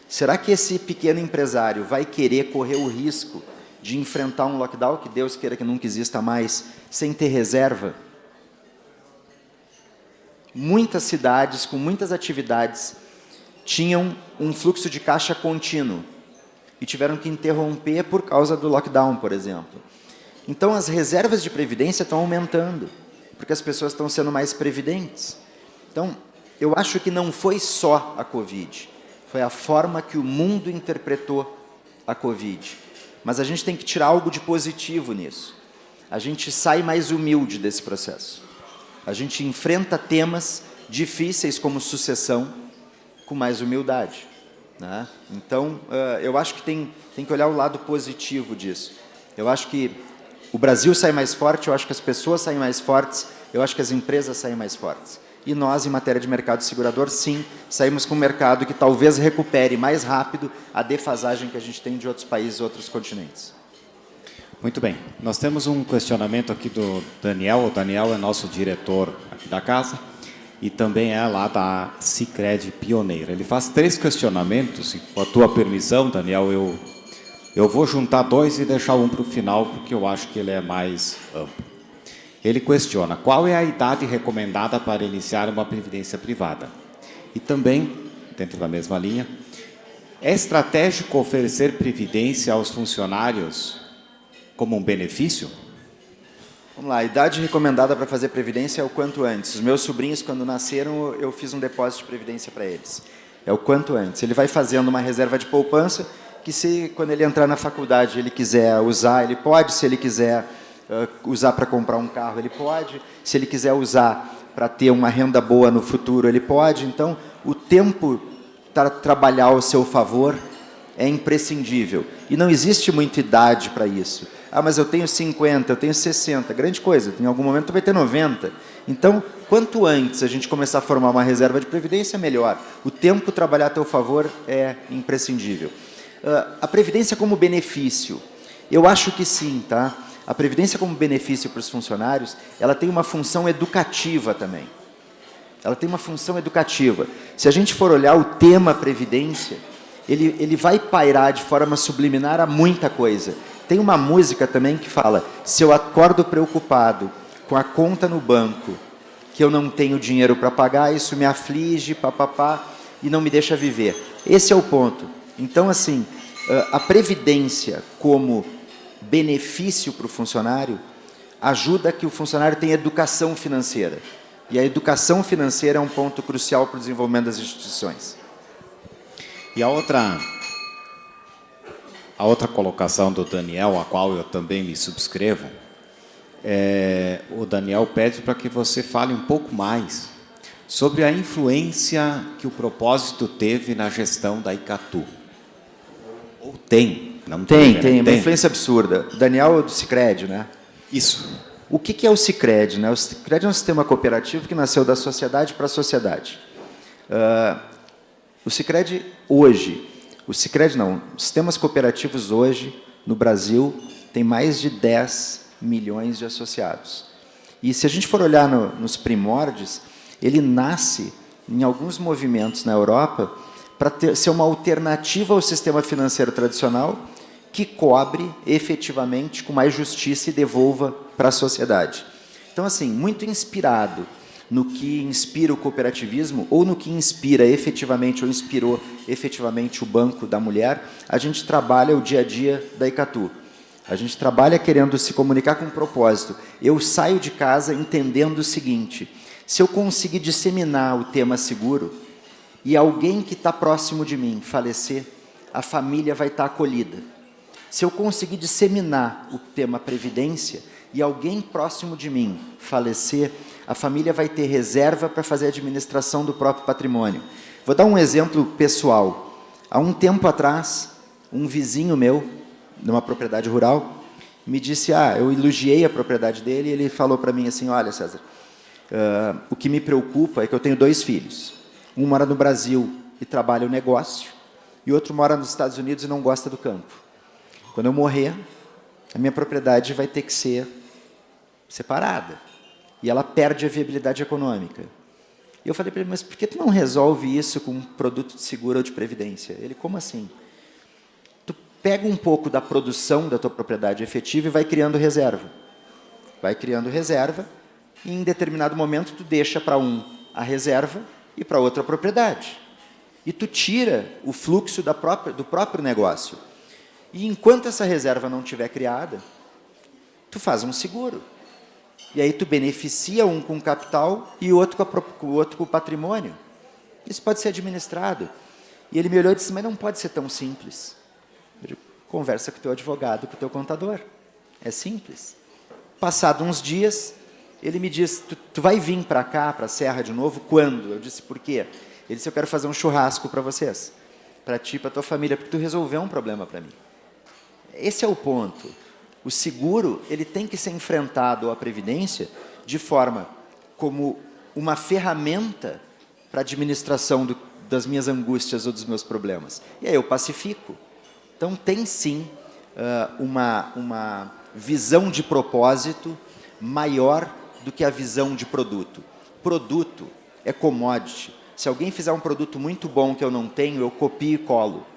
Será que esse pequeno empresário vai querer correr o risco de enfrentar um lockdown, que Deus queira que nunca exista mais, sem ter reserva? Muitas cidades, com muitas atividades, tinham um fluxo de caixa contínuo e tiveram que interromper por causa do lockdown, por exemplo. Então, as reservas de previdência estão aumentando, porque as pessoas estão sendo mais previdentes. Então, eu acho que não foi só a Covid, foi a forma que o mundo interpretou a Covid. Mas a gente tem que tirar algo de positivo nisso. A gente sai mais humilde desse processo. A gente enfrenta temas difíceis como sucessão com mais humildade, né? Então, eu acho que tem que olhar o lado positivo disso. Eu acho que o Brasil sai mais forte, eu acho que as pessoas saem mais fortes, eu acho que as empresas saem mais fortes. E nós, em matéria de mercado segurador, sim, saímos com um mercado que talvez recupere mais rápido a defasagem que a gente tem de outros países e outros continentes. Muito bem. Nós temos um questionamento aqui do Daniel. O Daniel é nosso diretor aqui da casa e também é lá da Sicredi Pioneira. Ele faz 3 questionamentos, e com a tua permissão, Daniel, eu vou juntar 2 e deixar um para o final, porque eu acho que ele é mais amplo. Ele questiona: qual é a idade recomendada para iniciar uma previdência privada? E também, dentro da mesma linha, é estratégico oferecer previdência aos funcionários como um benefício? Vamos lá, a idade recomendada para fazer previdência é o quanto antes. Os meus sobrinhos, quando nasceram, eu fiz um depósito de previdência para eles. É o quanto antes. Ele vai fazendo uma reserva de poupança, que se quando ele entrar na faculdade ele quiser usar, ele pode. Se ele quiser usar para comprar um carro, ele pode. Se ele quiser usar para ter uma renda boa no futuro, ele pode. Então, o tempo para trabalhar ao seu favor é imprescindível. E não existe muita idade para isso. Ah, mas eu tenho 50, eu tenho 60, grande coisa, em algum momento vai ter 90. Então, quanto antes a gente começar a formar uma reserva de previdência, melhor. O tempo trabalhar a teu favor é imprescindível. A previdência como benefício, eu acho que sim, tá? A previdência como benefício para os funcionários, ela tem uma função educativa também. Ela tem uma função educativa. Se a gente for olhar o tema previdência, ele vai pairar de forma subliminar a muita coisa. Tem uma música também que fala: se eu acordo preocupado com a conta no banco, que eu não tenho dinheiro para pagar, isso me aflige, papapá, e não me deixa viver. Esse é o ponto. Então, assim, a previdência como benefício para o funcionário ajuda que o funcionário tenha educação financeira. E a educação financeira é um ponto crucial para o desenvolvimento das instituições. E a outra colocação do Daniel, a qual eu também me subscrevo, o Daniel pede para que você fale um pouco mais sobre a influência que o propósito teve na gestão da Icatu. Ou tem Não Tem né? uma influência absurda. O Daniel é do Sicredi, né? Isso. O que é o Sicredi, né? O Sicredi é um sistema cooperativo que nasceu da sociedade para a sociedade. O Sicredi hoje, os sistemas cooperativos hoje, no Brasil, tem mais de 10 milhões de associados. E se a gente for olhar nos primórdios, ele nasce em alguns movimentos na Europa para ser uma alternativa ao sistema financeiro tradicional que cobre efetivamente com mais justiça e devolva para a sociedade. Então, assim, muito inspirado no que inspira o cooperativismo ou no que inspira efetivamente ou inspirou efetivamente o Banco da Mulher, a gente trabalha o dia a dia da Icatu. A gente trabalha querendo se comunicar com um propósito. Eu saio de casa entendendo o seguinte: se eu conseguir disseminar o tema seguro e alguém que está próximo de mim falecer, a família vai estar acolhida. Se eu conseguir disseminar o tema previdência e alguém próximo de mim falecer, a família vai ter reserva para fazer a administração do próprio patrimônio. Vou dar um exemplo pessoal. Há um tempo atrás, um vizinho meu, numa propriedade rural, me disse, eu elogiei a propriedade dele, e ele falou para mim assim, olha, César, o que me preocupa é que eu tenho 2 filhos. Um mora no Brasil e trabalha o negócio, e outro mora nos Estados Unidos e não gosta do campo. Quando eu morrer, a minha propriedade vai ter que ser separada. E ela perde a viabilidade econômica. E eu falei para ele, mas por que tu não resolve isso com um produto de seguro ou de previdência? Ele, como assim? Tu pega um pouco da produção da tua propriedade efetiva e vai criando reserva. Vai criando reserva e em determinado momento tu deixa para um a reserva e para outra a propriedade. E tu tira o fluxo do próprio negócio. E enquanto essa reserva não estiver criada, tu faz um seguro. E aí tu beneficia um com capital e o outro com o patrimônio. Isso pode ser administrado. E ele me olhou e disse, mas não pode ser tão simples. Eu digo, conversa com o teu advogado, com o teu contador. É simples. Passado uns dias, ele me disse, tu vai vir para cá, para a Serra de novo, quando? Eu disse, por quê? Ele disse, eu quero fazer um churrasco para vocês. Para ti, para tua família, porque tu resolveu um problema para mim. Esse é o ponto. O seguro, ele tem que ser enfrentado à previdência de forma como uma ferramenta para a administração das minhas angústias ou dos meus problemas. E aí eu pacifico. Então tem sim uma visão de propósito maior do que a visão de produto. Produto é commodity. Se alguém fizer um produto muito bom que eu não tenho, eu copio e colo.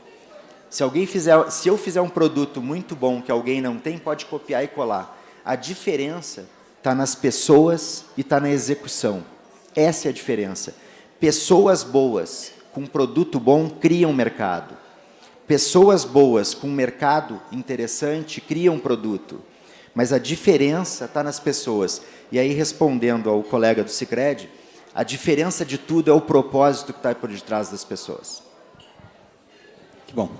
Se eu fizer um produto muito bom que alguém não tem, pode copiar e colar. A diferença está nas pessoas e está na execução. Essa é a diferença. Pessoas boas com produto bom criam mercado. Pessoas boas com mercado interessante criam produto. Mas a diferença está nas pessoas. E aí, respondendo ao colega do Sicredi, a diferença de tudo é o propósito que está por detrás das pessoas. Que bom.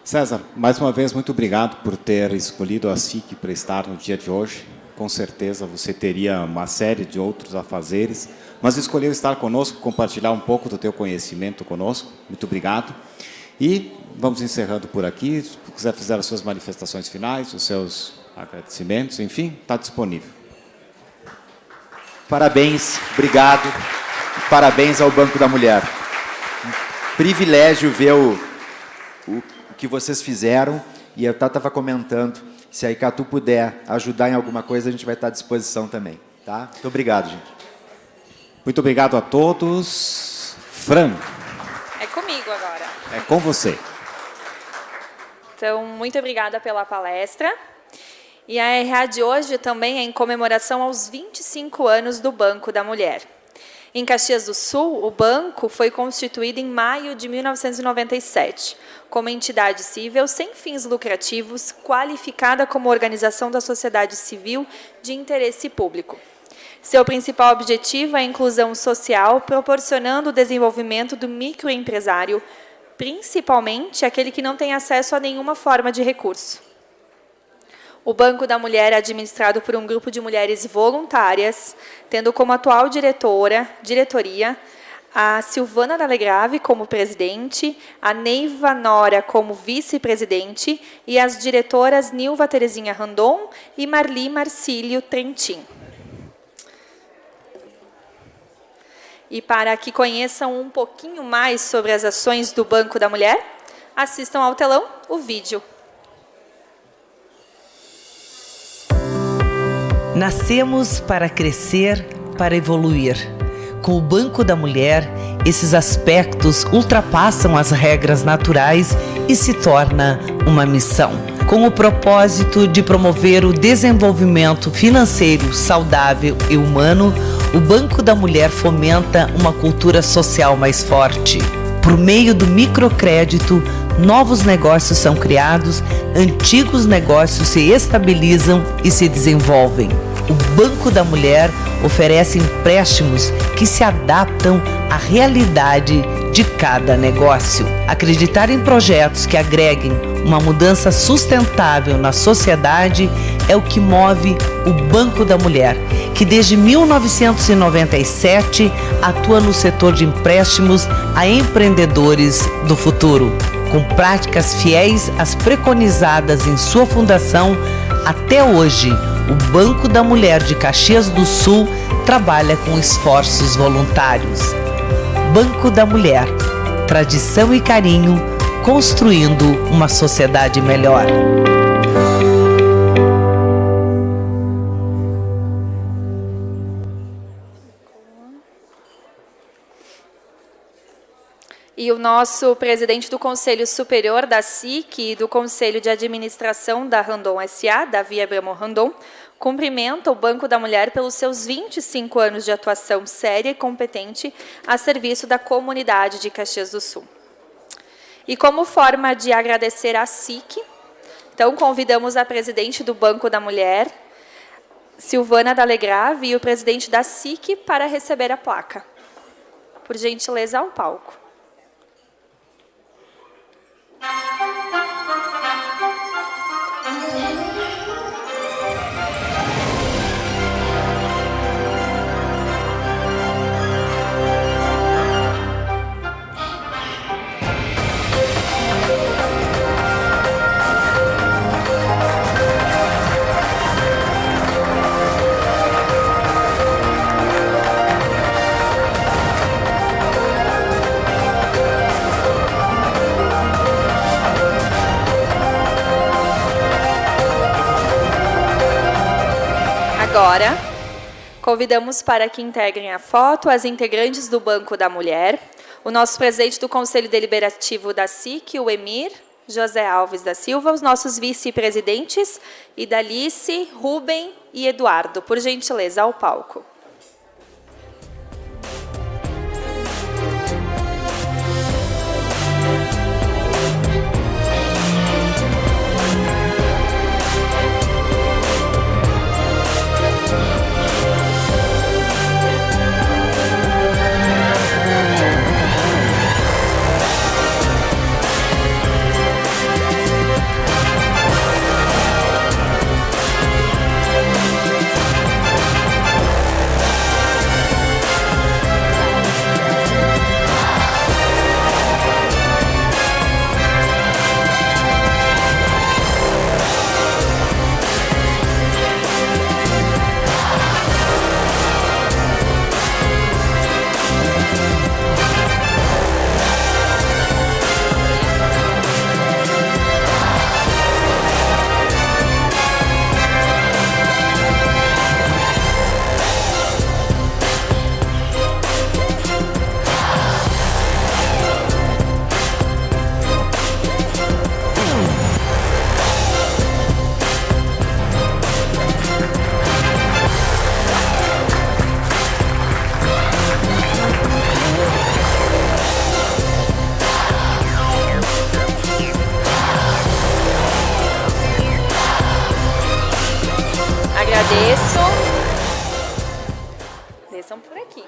César, mais uma vez, muito obrigado por ter escolhido a SIC para estar no dia de hoje. Com certeza você teria uma série de outros afazeres, mas escolheu estar conosco, compartilhar um pouco do teu conhecimento conosco. Muito obrigado. E vamos encerrando por aqui. Se quiser fazer as suas manifestações finais, os seus agradecimentos, enfim, está disponível. Parabéns, obrigado. Parabéns ao Banco da Mulher. Um privilégio ver o que vocês fizeram, e eu estava comentando, se a Icatu puder ajudar em alguma coisa, a gente vai estar à disposição também. Tá? Muito obrigado, gente. Muito obrigado a todos. Fran. É comigo agora. É com você. Então, muito obrigada pela palestra. E a RA de hoje também é em comemoração aos 25 anos do Banco da Mulher. Em Caxias do Sul, o banco foi constituído em maio de 1997, como entidade civil sem fins lucrativos, qualificada como organização da sociedade civil de interesse público. Seu principal objetivo é a inclusão social, proporcionando o desenvolvimento do microempresário, principalmente aquele que não tem acesso a nenhuma forma de recurso. O Banco da Mulher é administrado por um grupo de mulheres voluntárias, tendo como atual diretoria a Silvana D'Alegrave como presidente, a Neiva Nora como vice-presidente e as diretoras Nilva Terezinha Randon e Marli Marcílio Trentin. E para que conheçam um pouquinho mais sobre as ações do Banco da Mulher, assistam ao telão o vídeo. Nascemos para crescer, para evoluir. Com o Banco da Mulher, esses aspectos ultrapassam as regras naturais e se torna uma missão. Com o propósito de promover o desenvolvimento financeiro saudável e humano, o Banco da Mulher fomenta uma cultura social mais forte. Por meio do microcrédito, novos negócios são criados, antigos negócios se estabilizam e se desenvolvem. O Banco da Mulher oferece empréstimos que se adaptam à realidade de cada negócio. Acreditar em projetos que agreguem uma mudança sustentável na sociedade é o que move o Banco da Mulher, que desde 1997 atua no setor de empréstimos a empreendedores do futuro. Com práticas fiéis às preconizadas em sua fundação, até hoje, o Banco da Mulher de Caxias do Sul trabalha com esforços voluntários. Banco da Mulher, tradição e carinho, construindo uma sociedade melhor. E o nosso presidente do Conselho Superior da SIC e do Conselho de Administração da Randon S.A., Davi Abramo Randon, cumprimenta o Banco da Mulher pelos seus 25 anos de atuação séria e competente a serviço da comunidade de Caxias do Sul. E como forma de agradecer à SIC, então convidamos a presidente do Banco da Mulher, Silvana D'Alegrave, e o presidente da SIC para receber a placa. Por gentileza, ao palco. Agora, convidamos para que integrem a foto as integrantes do Banco da Mulher, o nosso presidente do Conselho Deliberativo da SIC, o Emir José Alves da Silva, os nossos vice-presidentes, Idalice, Rubem e Eduardo. Por gentileza, ao palco. Agradeço. Desçam por aqui.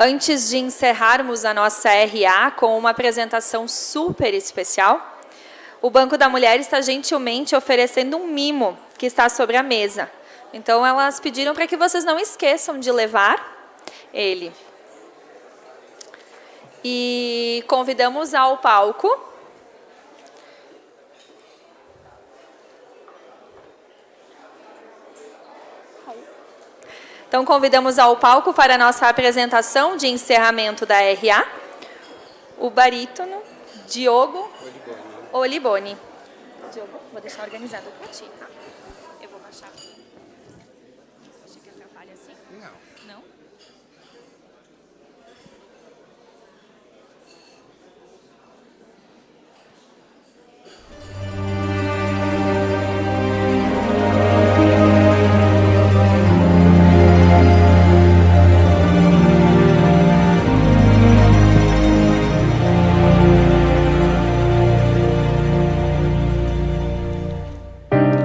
Antes de encerrarmos a nossa RA com uma apresentação super especial, o Banco da Mulher está gentilmente oferecendo um mimo que está sobre a mesa. Então, elas pediram para que vocês não esqueçam de levar ele. E convidamos ao palco para a nossa apresentação de encerramento da RA, o barítono Diogo Oliboni. Diogo, vou deixar organizado para ti, tá? Eu vou baixar. Acho que atrapalha assim? Não. Não?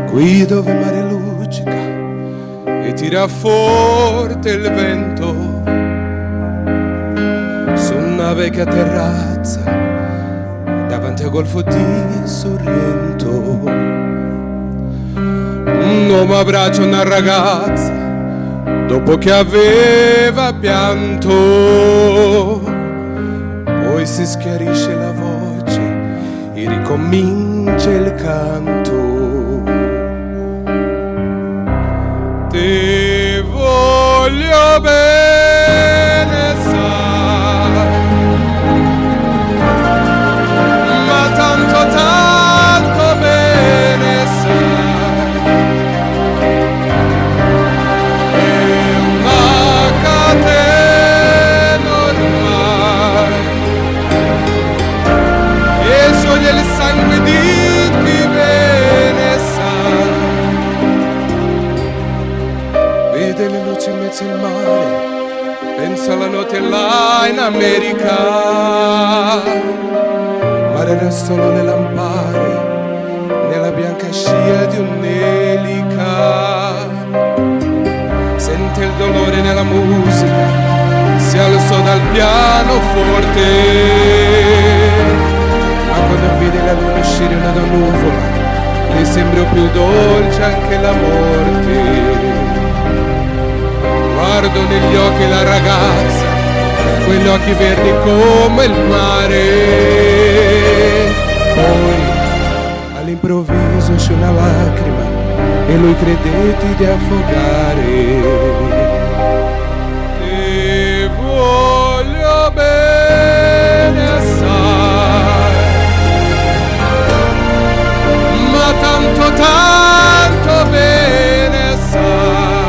Qui dove il mare luccica e tira forte il vento, su una vecchia terrazza davanti al golfo di Sorrento, un uomo abbraccia una ragazza dopo che aveva pianto, poi si schiarisce la voce e ricomincia il canto. Ti voglio bene, sai, ma tanto tanto bene, sai, è una catena ormai, e soglia il sangue di chi bene sa. Vede le luci in mezzo al mare, pensa alla notte là in America, ma era solo le lampade nella bianca scia di un'elica. Sente il dolore nella musica, si alzò dal pianoforte, ma quando vede la luna uscire da nuvola, le sembrò più dolce anche la morte. Guardo negli occhi la ragazza, quegli occhi verdi come il mare. Poi all'improvviso uscì una lacrima e lui credette di affogare. Ti voglio bene assai, ma tanto tanto bene assai.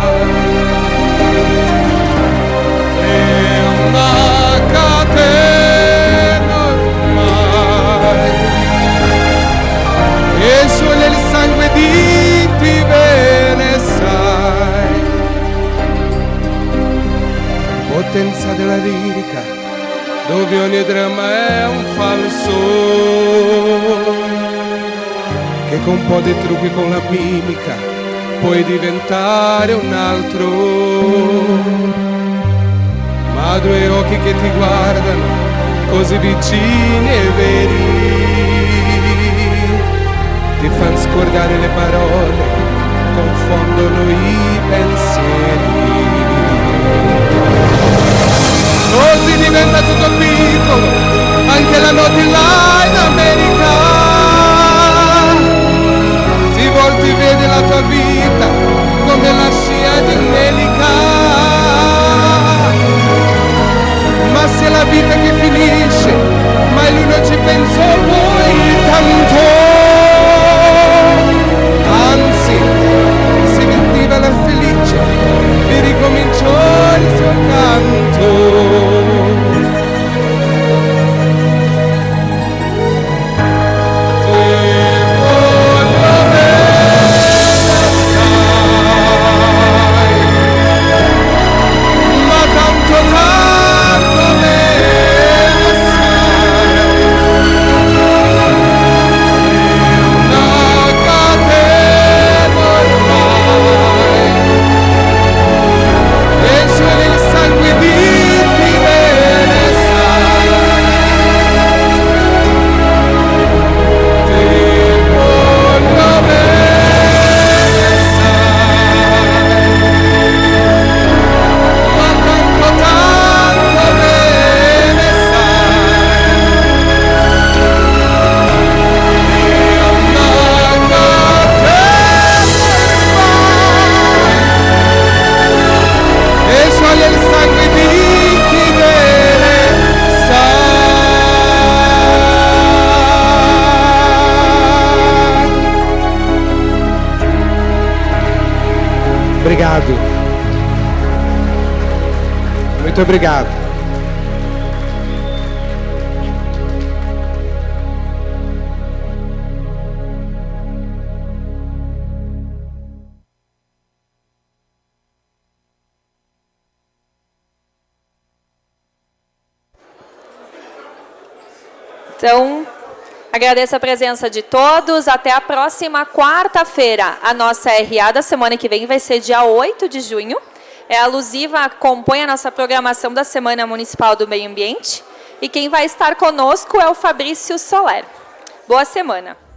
Una catena ormai, e soglia il sangue di chi bene sai. Potenza della lirica, dove ogni dramma è un falso, che con un po' di trucchi con la mimica puoi diventare un altro. Ma due occhi che ti guardano così vicini e veri, ti fanno scordare le parole, confondono i pensieri. Così diventa tutto piccolo, anche la notte là in America. Ti volti, vedi la tua vita come la scia di un'elica. Ma se la vita che finisce, mai lui non ci pensò poi tanto. Anzi, si sentiva la felice e ricominciò il suo canto. Obrigado. Muito obrigado. Então, agradeço a presença de todos. Até a próxima quarta-feira. A nossa RA da semana que vem vai ser dia 8 de junho. É alusiva, acompanha a nossa programação da Semana Municipal do Meio Ambiente. E quem vai estar conosco é o Fabrício Soler. Boa semana.